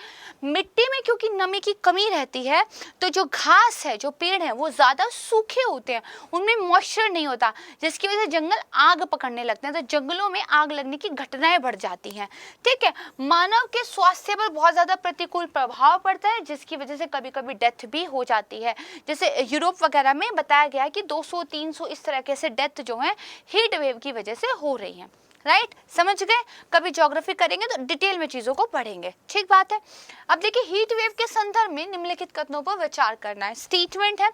मिट्टी में क्योंकि नमी की कमी रहती है तो जो घास है, जो पेड़ है वो ज्यादा सूखे होते हैं, उनमें मॉइस्चर नहीं होता, जिसकी वजह से जंगल आग पकड़ने लगते हैं, तो जंगलों में आग लगने की घटनाएं बढ़ जाती हैं, ठीक है। मानव के स्वास्थ्य पर बहुत ज्यादा प्रतिकूल प्रभाव पड़ता है जिसकी वजह से कभी कभी डेथ भी हो जाती है। जैसे यूरोप वगैरह में बताया गया है कि 200-300 इस तरह से डेथ जो है हीट वेव की वजह से हो रही है, राइट। समझ गए, कभी ज्योग्राफी करेंगे तो डिटेल में चीजों को पढ़ेंगे, ठीक बात है। अब देखिए हीट वेव के संदर्भ में निम्नलिखित कथनों पर विचार करना है। स्टेटमेंट है,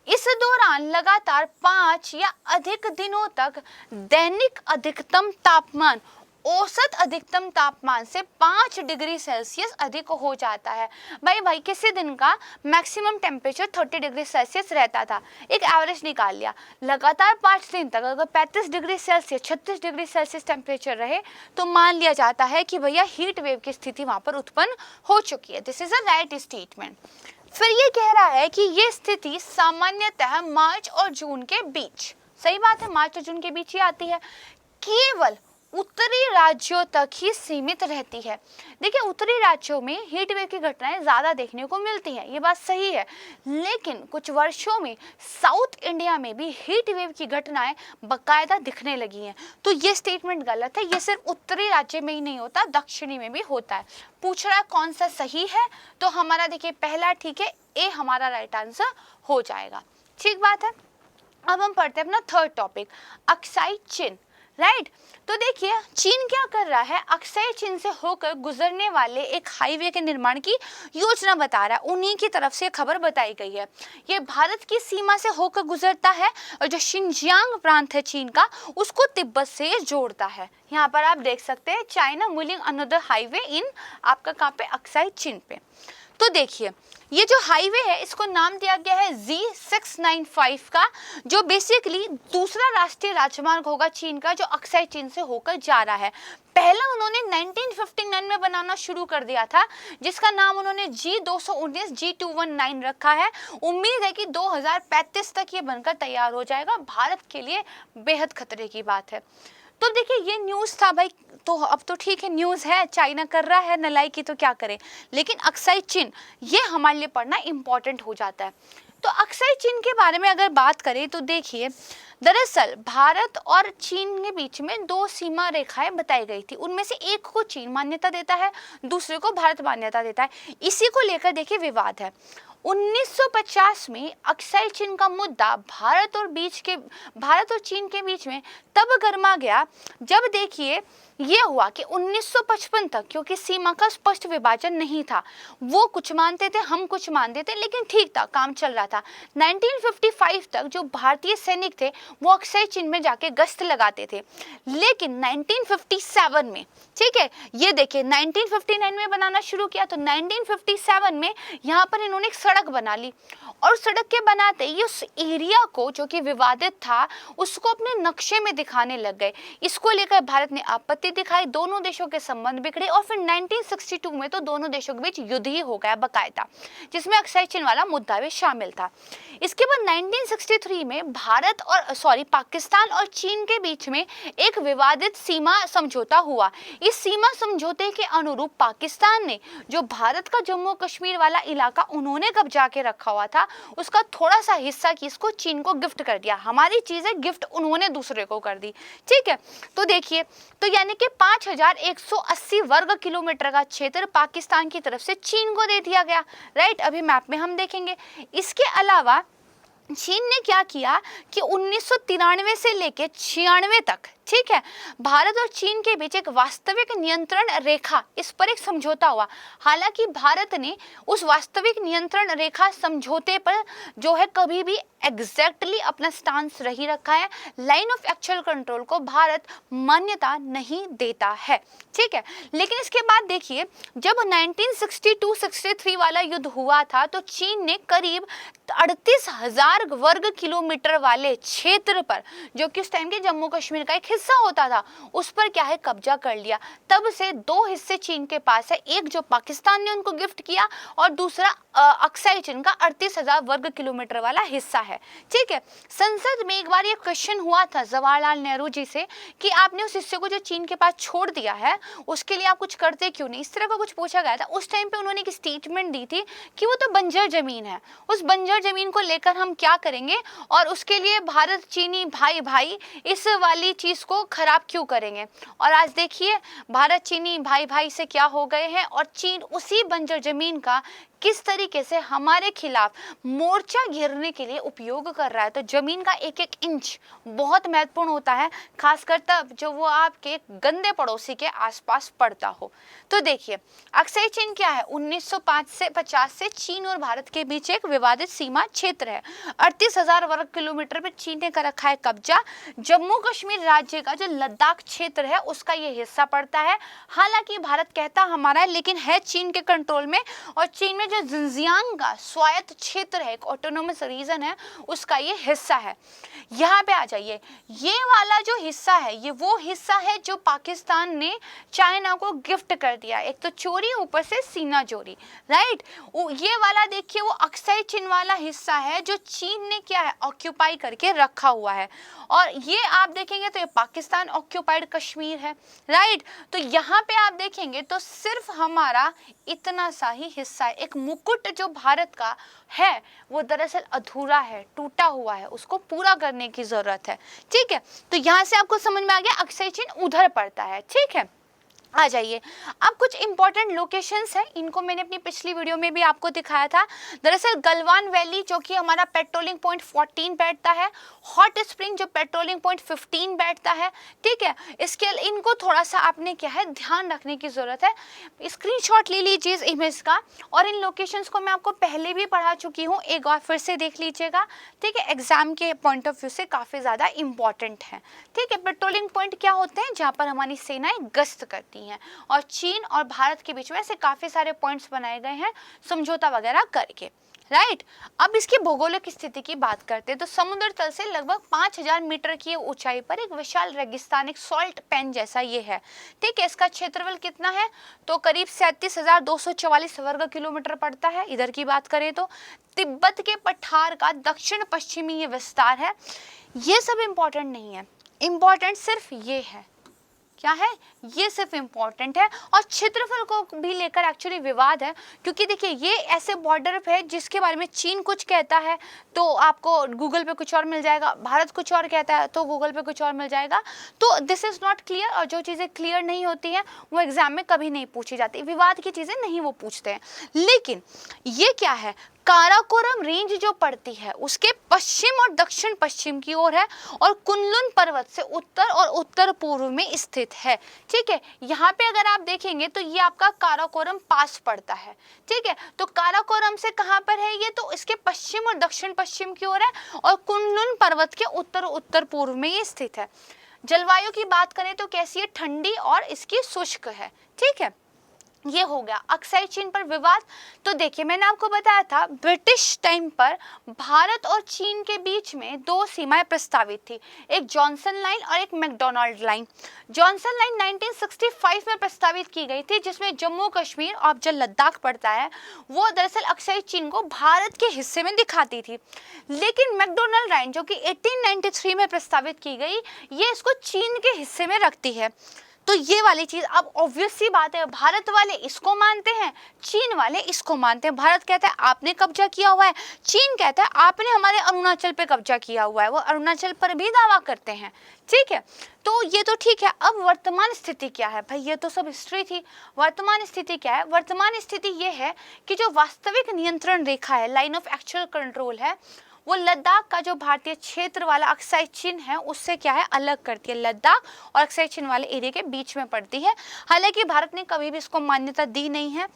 इस दौरान लगातार 5 या अधिक दिनों तक दैनिक अधिकतम तापमान औसत अधिकतम तापमान से 5 डिग्री सेल्सियस अधिक हो जाता है। भाई किसी दिन का मैक्सिमम टेम्परेचर 30 डिग्री सेल्सियस रहता था, एक एवरेज निकाल लिया, लगातार 5 दिन तक अगर 35 degree Celsius 36 degree Celsius temperature रहे तो मान लिया जाता है कि भैया हीट वेव की स्थिति वहां पर उत्पन्न हो चुकी है। This is a right statement. फिर ये कह रहा है कि ये स्थिति सामान्यतः मार्च और जून के बीच, सही बात है, मार्च और जून के बीच ही आती है, केवल उत्तरी राज्यों तक ही सीमित रहती है। देखिए, उत्तरी राज्यों में हीट वेव की घटनाएं ज़्यादा देखने को मिलती हैं, ये बात सही है, लेकिन कुछ वर्षों में साउथ इंडिया में भी हीट वेव की घटनाएं बाकायदा दिखने लगी हैं। तो ये स्टेटमेंट गलत है, ये सिर्फ उत्तरी राज्य में ही नहीं होता, दक्षिणी में भी होता है। पूछ रहा है कौन सा सही है, तो हमारा देखिए पहला ठीक है, ए हमारा राइट आंसर हो जाएगा। ठीक बात है। अब हम पढ़ते हैं अपना थर्ड टॉपिक, अक्साई चिन। राइट, तो देखिए चीन क्या कर रहा है, अक्साई चिन से होकर गुजरने वाले एक हाईवे के निर्माण की योजना बता रहा है। उन्हीं की तरफ से खबर बताई गई है। ये भारत की सीमा से होकर गुजरता है और जो शिनजियांग प्रांत है चीन का, उसको तिब्बत से जोड़ता है। यहाँ पर आप देख सकते हैं China moving another highway in, आपका कहाँ पे, अक्साई चिन पे। तो देखिए ये जो हाईवे है इसको नाम दिया गया है Z695 का, जो बेसिकली दूसरा राष्ट्रीय राजमार्ग होगा चीन का, जो अक्साई चिन से होकर जा रहा है। पहला उन्होंने 1959 में बनाना शुरू कर दिया था, जिसका नाम उन्होंने G219 G219 रखा है। उम्मीद है कि 2035 तक ये बनकर तैयार हो जाएगा। भारत के लिए बेहद खतरे की बात है। तो देखिए ये न्यूज़ था भाई, तो अब तो ठीक है, न्यूज़ है, चाइना कर रहा है नलाई की, तो क्या करें, लेकिन अक्साई चिन ये हमारे लिए पढ़ना इम्पॉर्टेंट हो जाता है। तो अक्साई चिन के बारे में अगर बात करें तो देखिए, दरअसल भारत और चीन के बीच में दो सीमा रेखाएं बताई गई थी। उनमें से एक को चीन मान्यता देता है, दूसरे को भारत मान्यता देता है। इसी को लेकर देखिए विवाद है। 1950 में अक्साई चिन का मुद्दा भारत और चीन के बीच में तब गर्मा गया जब देखिए ये हुआ कि 1955 तक, क्योंकि सीमा का स्पष्ट विभाजन नहीं था, वो कुछ मानते थे, हम कुछ मानते थे, लेकिन ठीक था, काम चल रहा था। 1955 तक जो भारतीय सैनिक थे वो अक्साई चिन में जाके गश्त लगाते थे, लेकिन 1957 में, ठीक है, ये देखिए 1959 में बनाना शुरू किया, तो 1957 में यहाँ पर इन्होंने एक सड़क बना ली, और सड़क के बनाते ही उस एरिया को जो कि विवादित था उसको अपने नक्शे में दिखाने लग गए। इसको लेकर भारत ने आपत्ति दिखाई, दोनों देशों के संबंध बिगड़े, और फिर 1962 में तो दोनों देशों के बीच युद्ध ही हो गया बकायदा, जिसमें अक्साई चिन वाला मुद्दा भी शामिल था। इसके बाद 1963 में पाकिस्तान और चीन के बीच में एक विवादित सीमा समझौता हुआ। इस सीमा समझौते के अनुरूप पाकिस्तान ने जो भारत का जम्मू कश्मीर वाला इलाका उन्होंने कब्जा के रखा हुआ था, उसका थोड़ा सा हिस्सा इसको चीन को गिफ्ट कर दिया। हमारी चीजें गिफ्ट उन्होंने दूसरे को कर दी, ठीक है। तो देखिए, तो यानी कि 5180 वर्ग किलोमीटर का क्षेत्र पाकिस्तान की तरफ से चीन को दे दिया गया। राइट, अभी मैप में हम देखेंगे। इसके अलावा चीन ने क्या किया कि 1993 से लेके 96 तक, ठीक है, भारत और चीन के बीच एक वास्तविक नियंत्रण रेखा, इस पर एक समझौता हुआ। हालांकि भारत ने उस वास्तविक नियंत्रण रेखा समझौते पर जो है कभी भी एग्जैक्टली अपना स्टांस नहीं रखा है। लाइन ऑफ एक्चुअल कंट्रोल को भारत मान्यता नहीं देता है, ठीक है। लेकिन इसके बाद देखिए, जब 1962-63 वाला युद्ध हुआ था तो चीन ने करीब 38,000 वर्ग किलोमीटर वाले क्षेत्र पर, जो कि उस टाइम के जम्मू कश्मीर का एक हिस्सा होता था, उस पर क्या है कब्जा कर लिया। तब से दो हिस्से चीन के पास है, एक जो पाकिस्तान ने उनको गिफ्ट किया और दूसरा अक्साई चिन का 38,000 वर्ग किलोमीटर वाला हिस्सा है, ठीक है। संसद में एक बार ये क्वेश्चन हुआ था जवाहरलाल नेहरू जी से कि आपने उस हिस्से को जो चीन के पास छोड़ दिया है उसके लिए आप कुछ करते क्यों नहीं, इस तरह का कुछ पूछा गया था। उस टाइम पे उन्होंने एक स्टेटमेंट दी थी कि वो तो बंजर जमीन है, उस बंजर जमीन को लेकर हम क्या करेंगे, और उसके लिए भारत चीनी भाई भाई इस वाली चीज को खराब क्यों करेंगे। और आज देखिए भारत चीनी भाई भाई से क्या हो गए हैं, और चीन उसी बंजर जमीन का किस तरीके से हमारे खिलाफ मोर्चा घेरने के लिए उपयोग कर रहा है। तो जमीन का एक एक इंच बहुत महत्वपूर्ण होता है, खासकर तब जब वो आपके गंदे पड़ोसी के आसपास पड़ता हो। तो देखिए अक्साई चिन क्या है, 1905 से 50 से चीन और भारत के बीच एक विवादित सीमा क्षेत्र है। 38,000 वर्ग किलोमीटर पे चीन ने कर रखा है कब्जा। जम्मू कश्मीर राज्य का जो लद्दाख क्षेत्र है उसका ये हिस्सा पड़ता है। हालांकि भारत कहता हमारा है, लेकिन है चीन के कंट्रोल में, और चीन में जो जिंजियांग का स्वायत्त क्षेत्र है, एक ऑटोनोमस रीजन है, उसका ये हिस्सा है। यहाँ पे आ जाइए, ये वाला जो हिस्सा है ये वो हिस्सा है जो पाकिस्तान ने चाइना को गिफ्ट कर दिया। एक तो चोरी, ऊपर से सीना चोरी, राइट। ये वाला देखिए वो अक्साई चीन वाला हिस्सा है जो चीन ने क्या है, ऑक्यूपाई करके रखा हुआ है। और ये आप देखेंगे तो ये पाकिस्तान ऑक्यूपाइड कश्मीर है, राइट। तो यहाँ पे आप देखेंगे तो सिर्फ हमारा इतना सा ही हिस्सा है। एक मुकुट जो भारत का है वो दरअसल अधूरा है, टूटा हुआ है, उसको पूरा करने की जरूरत है, ठीक है। तो यहाँ से आपको समझ में आ गया अक्साई चीन उधर पड़ता है, ठीक है। आ जाइए, अब कुछ इंपॉर्टेंट लोकेशंस हैं, इनको मैंने अपनी पिछली वीडियो में भी आपको दिखाया था। दरअसल गलवान वैली जो कि हमारा पेट्रोलिंग पॉइंट 14 बैठता है, हॉट स्प्रिंग जो पेट्रोलिंग पॉइंट 15 बैठता है, ठीक है। इसके इनको थोड़ा सा आपने क्या है ध्यान रखने की ज़रूरत है। स्क्रीनशॉट ले लीजिए इस इमेज का, और इन लोकेशंस को मैं आपको पहले भी पढ़ा चुकी हूँ, एक बार फिर से देख लीजिएगा, ठीक है। एग्जाम के पॉइंट ऑफ व्यू से काफ़ी ज़्यादा इंपॉर्टेंट है, ठीक है। पेट्रोलिंग पॉइंट क्या होते हैं, जहाँ पर हमारी सेनाएं गश्त करती हैं, और चीन और भारत के बीच में ऐसे काफी सारे पॉइंट्स बनाए गए हैं समझौता वगैरह करके, राइट। अब इसकी भौगोलिक स्थिति की बात करते हैं तो समुद्र तल से लगभग 5000 मीटर की ऊंचाई पर एक विशाल रेगिस्तान, एक सॉल्ट पेन जैसा ये है, ठीक है। इसका क्षेत्रफल कितना है तो करीब 37,244 वर्ग किलोमीटर पड़ता है। इधर की बात करें तो तिब्बत के पठार का दक्षिण पश्चिमी ये विस्तार है। ये सब इंपॉर्टेंट नहीं है, इंपॉर्टेंट सिर्फ ये है, क्या है, ये सिर्फ इंपॉर्टेंट है। और क्षेत्रफल को भी लेकर एक्चुअली विवाद है, क्योंकि देखिए ये ऐसे बॉर्डर पे है जिसके बारे में चीन कुछ कहता है तो आपको गूगल पे कुछ और मिल जाएगा, भारत कुछ और कहता है तो गूगल पे कुछ और मिल जाएगा। तो दिस इज नॉट क्लियर, और जो चीज़ें क्लियर नहीं होती हैं वो एग्जाम में कभी नहीं पूछी जाती, विवाद की चीज़ें नहीं वो पूछते हैं। लेकिन ये क्या है, काराकोरम रेंज जो पड़ती है उसके पश्चिम और दक्षिण पश्चिम की ओर है, और कुनलुन पर्वत से उत्तर और उत्तर पूर्व में स्थित है, ठीक है। यहाँ पे अगर आप देखेंगे तो ये आपका काराकोरम पास पड़ता है, ठीक है। तो काराकोरम से कहाँ पर है ये, तो इसके पश्चिम और दक्षिण पश्चिम की ओर है, और कुनलुन पर्वत के उत्तर उत्तर पूर्व में ये स्थित है। जलवायु की बात करें तो कैसी है, ठंडी और इसकी शुष्क है, ठीक है। ये हो गया अक्साई चीन पर विवाद। तो देखिए मैंने आपको बताया था ब्रिटिश टाइम पर भारत और चीन के बीच में दो सीमाएं प्रस्तावित थी, एक जॉनसन लाइन और एक मैकडोनाल्ड लाइन। जॉनसन लाइन 1965 में प्रस्तावित की गई थी, जिसमें जम्मू कश्मीर और जो लद्दाख पड़ता है वो दरअसल अक्साई चीन को भारत के हिस्से में दिखाती थी। लेकिन मैकडोनाल्ड लाइन जो कि 1893 में प्रस्तावित की गई, ये इसको चीन के हिस्से में रखती है। तो ये वाली चीज अब ऑब्वियस सी बात है, भारत वाले इसको मानते हैं, चीन वाले इसको मानते हैं। भारत कहता है आपने कब्जा किया हुआ है, चीन कहता है आपने हमारे अरुणाचल पे कब्जा किया हुआ है, वो अरुणाचल पर भी दावा करते हैं, ठीक है। तो ये तो ठीक है। अब वर्तमान स्थिति क्या है भाई, ये तो सब हिस्ट्री थी। वर्तमान स्थिति क्या है, वर्तमान स्थिति ये है कि जो वास्तविक नियंत्रण रेखा है, लाइन ऑफ एक्चुअल कंट्रोल है, वो लद्दाख का जो भारतीय क्षेत्र वाला अक्साई चीन है उससे क्या है अलग करती है। लद्दाख और अक्साई चीन वाले एरिया के बीच में पड़ती है। हालांकि भारत ने कभी भी इसको मान्यता दी नहीं है,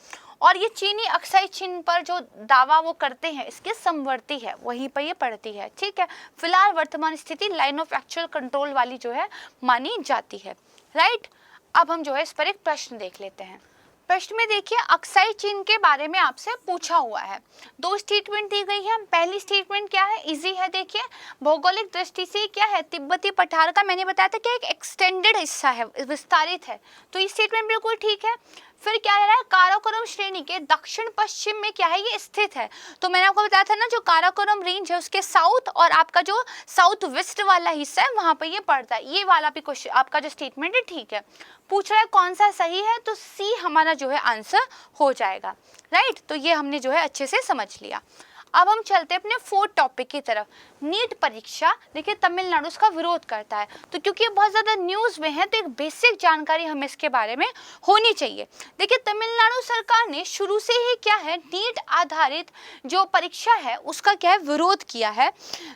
और ये चीनी अक्साई चीन पर जो दावा वो करते हैं इसके समवर्ती है, वहीं पर ये पड़ती है, ठीक है। फिलहाल वर्तमान स्थिति लाइन ऑफ एक्चुअल कंट्रोल वाली जो है मानी जाती है, राइट। अब हम जो है इस पर एक प्रश्न देख लेते हैं। प्रश्न में देखिए अक्साई चीन के बारे में आपसे पूछा हुआ है, दो स्टेटमेंट दी गई है। पहली स्टेटमेंट क्या है, इजी है, देखिए भौगोलिक दृष्टि से क्या है, तिब्बती पठार का मैंने बताया था कि एक एक्सटेंडेड हिस्सा है, विस्तारित है, तो ये स्टेटमेंट बिल्कुल ठीक है। फिर क्या है, काराकोरम श्रेणी के दक्षिण पश्चिम में क्या है ये स्थित है। तो मैंने आपको बताया था ना, जो काराकोरम रेंज है उसके साउथ और आपका जो साउथ वेस्ट वाला हिस्सा है वहां पर ये पड़ता है। ये वाला भी क्वेश्चन आपका जो स्टेटमेंट है ठीक है। पूछ रहा है कौन सा सही है, तो सी हमारा जो है आंसर हो जाएगा, राइट। तो ये हमने जो है अच्छे से समझ लिया। अब हम चलते हैं अपने फोर्थ टॉपिक की तरफ। नीट परीक्षा, देखिए तमिलनाडु इसका विरोध करता है, तो क्योंकि ये बहुत ज़्यादा न्यूज़ में है तो एक बेसिक जानकारी हमें इसके बारे में होनी चाहिए। देखिए तमिलनाडु सरकार ने शुरू से ही क्या है, नीट आधारित जो परीक्षा है उसका क्या है विरोध किया है।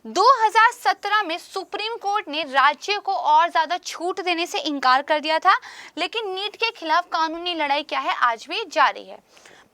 2017 में सुप्रीम कोर्ट ने राज्य को और ज़्यादा छूट देने से इनकार कर दिया था, लेकिन नीट के खिलाफ कानूनी लड़ाई क्या है आज भी जारी है।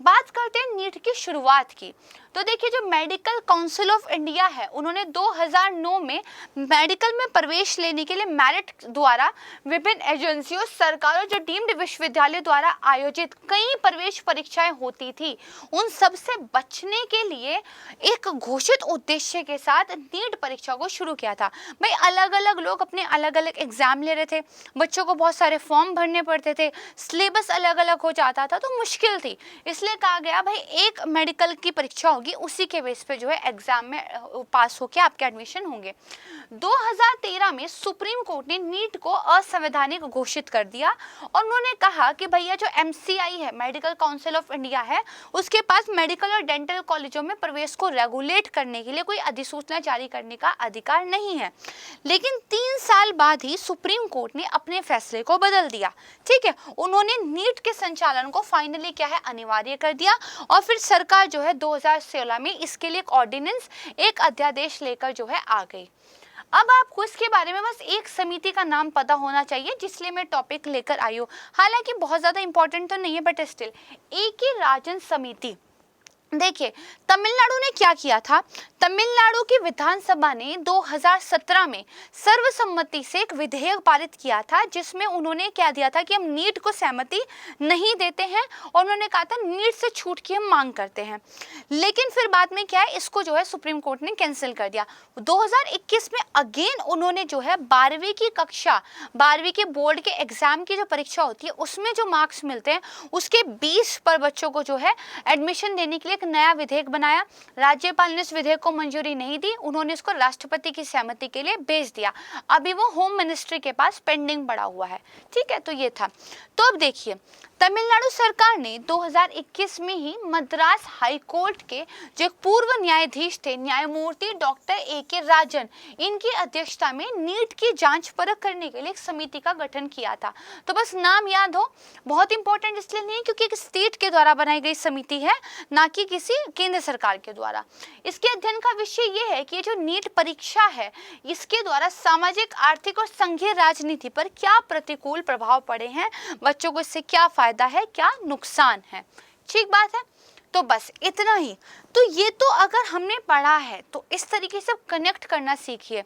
बात करते हैं नीट की शुरुआत की। तो देखिए जो मेडिकल काउंसिल ऑफ इंडिया है उन्होंने 2009 में मेडिकल में प्रवेश लेने के लिए मेरिट द्वारा विभिन्न एजेंसियों, सरकारों, जो डीम्ड विश्वविद्यालय द्वारा आयोजित कई प्रवेश परीक्षाएं होती थी, उन सब से बचने के लिए एक घोषित उद्देश्य के साथ नीट परीक्षा को शुरू किया था। भाई अलग अलग लोग अपने अलग अलग एग्जाम ले रहे थे, बच्चों को बहुत सारे फॉर्म भरने पड़ते थे, सिलेबस अलग अलग हो जाता था, तो मुश्किल थी। इसलिए कहा गया भाई एक मेडिकल की परीक्षा होगी, उसी के बेस पे जो है एग्जाम में पास होके आपके एडमिशन होंगे। 2013 में सुप्रीम कोर्ट ने नीट को असंवैधानिक घोषित कर दिया और उन्होंने कहा कि भैया जो MCI है, मेडिकल काउंसिल ऑफ इंडिया है, उसके पास मेडिकल और डेंटल कॉलेजों में प्रवेश को रेगुलेट करने के लिए कोई अधिसूचना जारी करने का अधिकार नहीं है। लेकिन 3 साल बाद ही सुप्रीम कोर्ट ने अपने फैसले को बदल दिया। ठीक है, उन्होंने नीट के संचालन को फाइनली क्या है अनिवार्य कर दिया और फिर सरकार जो है 2016 में इसके लिए एक ऑर्डिनेंस, एक अध्यादेश लेकर जो है आ गई। अब आपको इसके बारे में बस एक समिति का नाम पता होना चाहिए, जिसलिए मैं टॉपिक लेकर आई हूँ। हालांकि बहुत ज़्यादा इंपॉर्टेंट तो नहीं है, बट स्टिल एक ही राजन समिति। देखिए तमिलनाडु ने क्या किया था, तमिलनाडु की विधानसभा ने 2017 में सर्वसम्मति से एक विधेयक पारित किया था, जिसमें उन्होंने क्या दिया था कि हम नीट को सहमति नहीं देते हैं और उन्होंने कहा था नीट से छूट की हम मांग करते हैं। लेकिन फिर बाद में क्या है, इसको जो है सुप्रीम कोर्ट ने कैंसिल कर दिया। 2021 में अगेन उन्होंने जो है 12वीं की कक्षा, 12वीं के बोर्ड के एग्जाम की जो परीक्षा होती है उसमें जो मार्क्स मिलते हैं उसके 20 पर बच्चों को जो है एडमिशन देने के लिए नया विधेयक बनाया। राज्यपाल ने इस विधेयक को मंजूरी नहीं दी, उन्होंने इसको राष्ट्रपति की सहमति के लिए भेज दिया। अभी वो होम मिनिस्ट्री के पास पेंडिंग पड़ा हुआ है। ठीक है, तो ये था। तो अब देखिए तमिलनाडु सरकार ने 2021 में ही मद्रास हाई कोर्ट के जो एक पूर्व न्यायाधीश थे, न्यायमूर्ति डॉक्टर AK राजन, इनकी अध्यक्षता में नीट की जांच परख करने के लिए एक समिति का गठन किया था। तो बस नाम याद हो, बहुत इंपॉर्टेंट इसलिए नहीं क्योंकि एक स्टेट के द्वारा बनाई गई समिति है, ना कि किसी केंद्र सरकार के द्वारा। इसके अध्ययन का विषय ये है कि जो नीट परीक्षा है इसके द्वारा सामाजिक, आर्थिक और संघीय राजनीति पर क्या प्रतिकूल प्रभाव पड़े हैं, बच्चों को इससे क्या फायदा है, क्या नुकसान है। ठीक बात है, तो बस इतना ही। तो ये तो अगर हमने पढ़ा है तो इस तरीके से कनेक्ट करना सीखिए।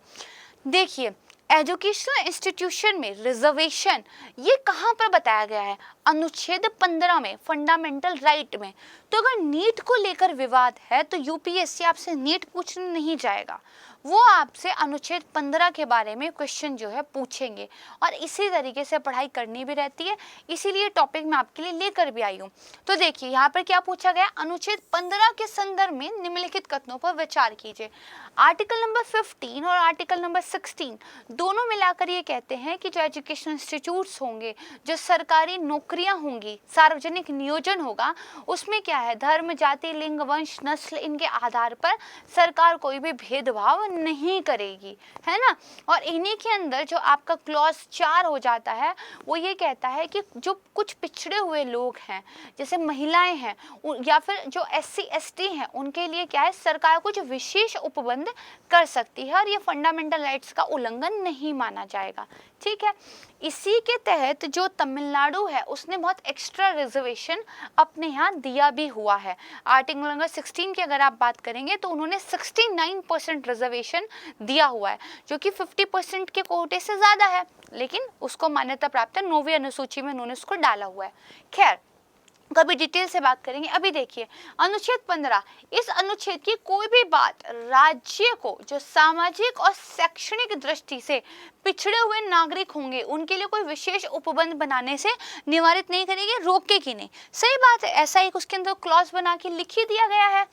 देखिए एजुकेशनल इंस्टीट्यूशन में रिजर्वेशन ये कहाँ पर बताया गया है, अनुच्छेद 15 में, फंडामेंटल राइट में। तो अगर नीट को लेकर विवाद है तो UPSC आपसे नीट पूछने नहीं जाएगा, वो आपसे अनुच्छेद 15 के बारे में क्वेश्चन जो है पूछेंगे और इसी तरीके से पढ़ाई करनी भी रहती है, इसीलिए टॉपिक मैं आपके लिए लेकर भी आई हूँ। तो देखिए यहाँ पर क्या पूछा गया, अनुच्छेद 15 के संदर्भ में निम्नलिखित कथनों पर विचार कीजिए। आर्टिकल नंबर 15 और आर्टिकल नंबर 16 दोनों मिलाकर ये कहते हैं कि जो एजुकेशन इंस्टीट्यूट्स होंगे, जो सरकारी नौकरियां होंगी, सार्वजनिक नियोजन होगा, उसमें क्या है, धर्म, जाति, लिंग, वंश, नस्ल, इनके आधार पर सरकार कोई भी भेदभाव नहीं करेगी, है ना। और इन्हीं के अंदर जो आपका क्लॉज 4 हो जाता है, वो ये कहता है कि जो कुछ पिछड़े हुए लोग हैं, जैसे महिलाएं हैं या फिर जो SC ST हैं, उनके लिए क्या है, सरकार कुछ विशेष उपबंध कर सकती है और ये फंडामेंटल राइट्स का उल्लंघन नहीं माना जाएगा। ठीक है, इसी के तहत जो तमिलनाडु है उसने बहुत एक्स्ट्रा रिजर्वेशन अपने यहाँ दिया भी हुआ है। आर्टिकल नंबर 16 की अगर आप बात करेंगे तो उन्होंने 69% रिजर्वेशन दिया हुआ है, जो कि 50% के कोटे से ज़्यादा है, लेकिन उसको मान्यता प्राप्त है, 9वीं अनुसूची में उन्होंने उसको डाला हुआ है। खैर कभी डिटेल से बात करेंगे। अभी देखिए अनुच्छेद 15, इस अनुच्छेद की कोई भी बात राज्य को जो सामाजिक और शैक्षणिक दृष्टि से पिछड़े हुए नागरिक होंगे उनके लिए कोई विशेष उपबंध बनाने से निवारित नहीं करेगी, रोकेगी नहीं। सही बात है, ऐसा एक उसके अंदर क्लॉज बना के लिख ही दिया गया है।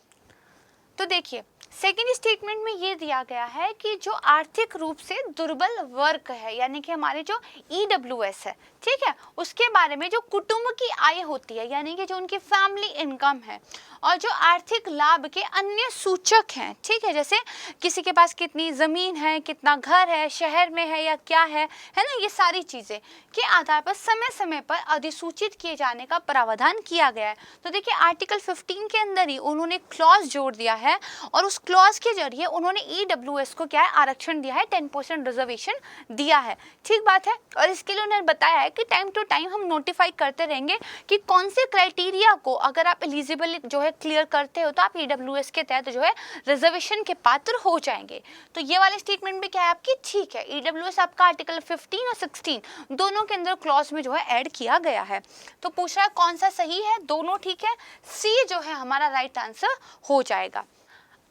तो देखिए सेकेंड स्टेटमेंट में ये दिया गया है कि जो आर्थिक रूप से दुर्बल वर्ग है, यानी कि हमारे जो EWS है, ठीक है, उसके बारे में जो कुटुंब की आय होती है, यानी कि जो उनकी फैमिली इनकम है, और जो आर्थिक लाभ के अन्य सूचक हैं, ठीक है, जैसे किसी के पास कितनी ज़मीन है, कितना घर है, शहर में है या क्या है ना, ये सारी चीज़ें के आधार पर समय समय पर अधिसूचित किए जाने का प्रावधान किया गया है। तो देखिए आर्टिकल 15 के अंदर ही उन्होंने क्लॉज जोड़ दिया है और उस क्लॉज के जरिए उन्होंने EWS को क्या है, आरक्षण दिया है, 10% रिजर्वेशन दिया है। ठीक बात है, और इसके लिए उन्होंने बताया है कि टाइम टू टाइम हम नोटिफाई करते रहेंगे कि कौन से क्राइटेरिया को अगर आप एलिजिबल जो है क्लियर करते हो तो आप ईडब्ल्यूएस के तहत जो है रिजर्वेशन के पात्र हो जाएंगे। तो ये वाले स्टेटमेंट में क्या है आपकी, ठीक है, ईडब्ल्यूएस आपका आर्टिकल 15 और 16 दोनों के अंदर क्लॉज में जो है ऐड किया गया है। तो पूछ रहा है कौन सा सही है, दोनों ठीक है, सी जो है हमारा राइट आंसर हो जाएगा।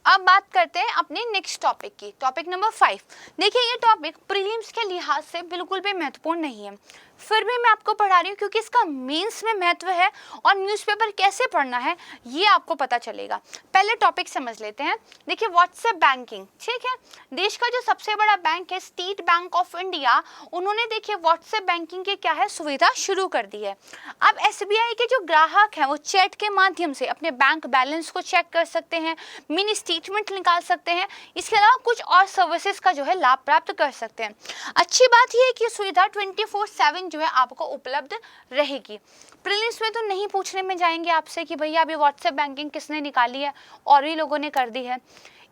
अब बात करते हैं अपने नेक्स्ट टॉपिक की, टॉपिक नंबर 5। देखिए ये टॉपिक प्रीलिम्स के लिहाज से बिल्कुल भी महत्वपूर्ण नहीं है, फिर भी मैं आपको पढ़ा रही हूँ क्योंकि इसका मेंस में महत्व है और न्यूज़पेपर कैसे पढ़ना है ये आपको पता चलेगा। पहले टॉपिक समझ लेते हैं। देखिए व्हाट्सएप बैंकिंग, ठीक है, देश का जो सबसे बड़ा बैंक है स्टेट बैंक ऑफ इंडिया, उन्होंने देखिए व्हाट्सएप बैंकिंग की क्या है सुविधा शुरू कर दी है। अब एसबीआई के जो ग्राहक हैं वो चैट के माध्यम से अपने बैंक बैलेंस को चेक कर सकते हैं, मिनी स्टेटमेंट निकाल सकते हैं, इसके अलावा कुछ और सर्विसेज का जो है लाभ प्राप्त कर सकते हैं। अच्छी बात यह है कि सुविधा 24/7 जो है आपको उपलब्ध रहेगी। प्रीलिम्स में तो नहीं पूछने में जाएंगे आपसे कि भैया अभी व्हाट्सएप बैंकिंग किसने निकाली है, और भी लोगों ने कर दी है।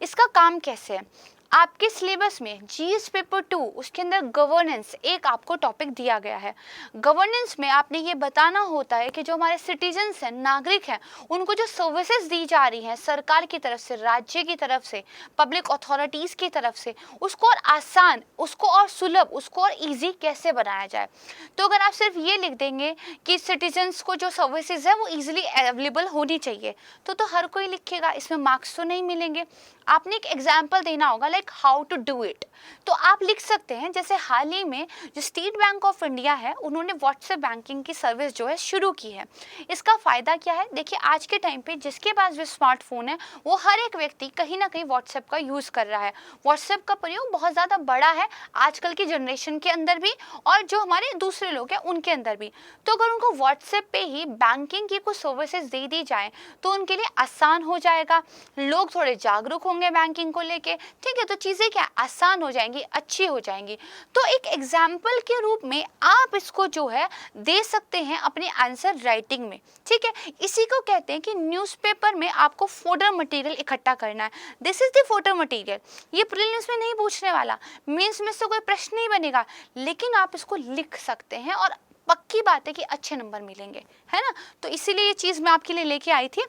इसका काम कैसे है, आपके सिलेबस में जीएस पेपर 2 उसके अंदर गवर्नेंस एक आपको टॉपिक दिया गया है। गवर्नेंस में आपने ये बताना होता है कि जो हमारे सिटीजन्स हैं, नागरिक हैं, उनको जो सर्विसेज दी जा रही हैं सरकार की तरफ से, राज्य की तरफ से, पब्लिक अथॉरिटीज़ की तरफ से, उसको और आसान, उसको और सुलभ, उसको और ईजी कैसे बनाया जाए। तो अगर आप सिर्फ ये लिख देंगे कि सिटीजन्स को जो सर्विसेज है वो ईजिली अवेलेबल होनी चाहिए तो हर कोई लिखेगा, इसमें मार्क्स तो नहीं मिलेंगे। आपने एक एग्जाम्पल देना होगा like how to do it. तो आप लिख सकते हैं जैसे हाल ही में जो स्टेट बैंक ऑफ इंडिया है उन्होंने व्हाट्सएप बैंकिंग की सर्विस जो है शुरू की है। इसका फ़ायदा क्या है, देखिए आज के टाइम पे जिसके पास भी स्मार्टफोन है वो हर एक व्यक्ति कहीं ना कहीं व्हाट्सएप का यूज़ कर रहा है। व्हाट्सएप का प्रयोग बहुत ज़्यादा बड़ा है आजकल की जनरेशन के अंदर भी और जो हमारे दूसरे लोग हैं उनके अंदर भी। तो अगर उनको व्हाट्सएप पे ही बैंकिंग की कुछ सर्विसेज दे दी जाए तो उनके लिए आसान हो जाएगा, लोग थोड़े जागरूक होंगे बैंकिंग को लेके, ठीक है, तो चीज़ें क्या आसान हो जाएंगी, अच्छी हो जाएंगी। तो एक एग्जाम्पल के रूप में आप इसको जो है दे सकते हैं अपने आंसर राइटिंग में, ठीक है। इसी को कहते हैं कि न्यूज़पेपर में आपको फोडर मटेरियल इकट्ठा करना है। This is the fodder material. ये प्रीलिम्स में नहीं पूछने वाला, मेंस में से कोई प्रश्न नहीं बनेगा, लेकिन आप इसको लिख सकते हैं और पक्की बात है कि अच्छे नंबर मिलेंगे, है ना। तो इसीलिए ये चीज़ मैं आपके लिए लेके आई थी।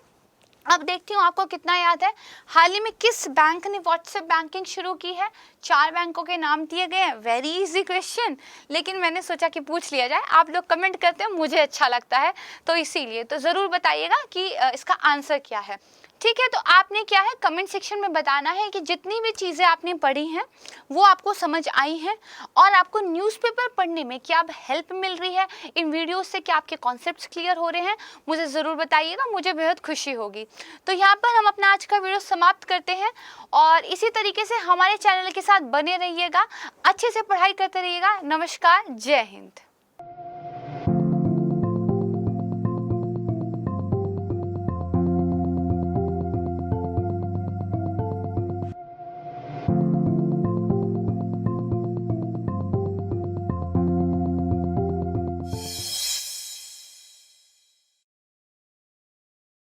अब देखती हूँ आपको कितना याद है, हाल ही में किस बैंक ने व्हाट्सएप बैंकिंग शुरू की है। 4 बैंकों के नाम दिए गए हैं, वेरी इजी क्वेश्चन, लेकिन मैंने सोचा कि पूछ लिया जाए। आप लोग कमेंट करते हैं, मुझे अच्छा लगता है, तो इसीलिए तो ज़रूर बताइएगा कि इसका आंसर क्या है, ठीक है। तो आपने क्या है कमेंट सेक्शन में बताना है कि जितनी भी चीज़ें आपने पढ़ी हैं वो आपको समझ आई हैं और आपको न्यूज़पेपर पढ़ने में क्या अब हेल्प मिल रही है, इन वीडियोस से क्या आपके कॉन्सेप्ट्स क्लियर हो रहे हैं, मुझे ज़रूर बताइएगा, मुझे बेहद खुशी होगी। तो यहाँ पर हम अपना आज का वीडियो समाप्त करते हैं और इसी तरीके से हमारे चैनल के साथ बने रहिएगा, अच्छे से पढ़ाई करते रहिएगा। नमस्कार, जय हिंद।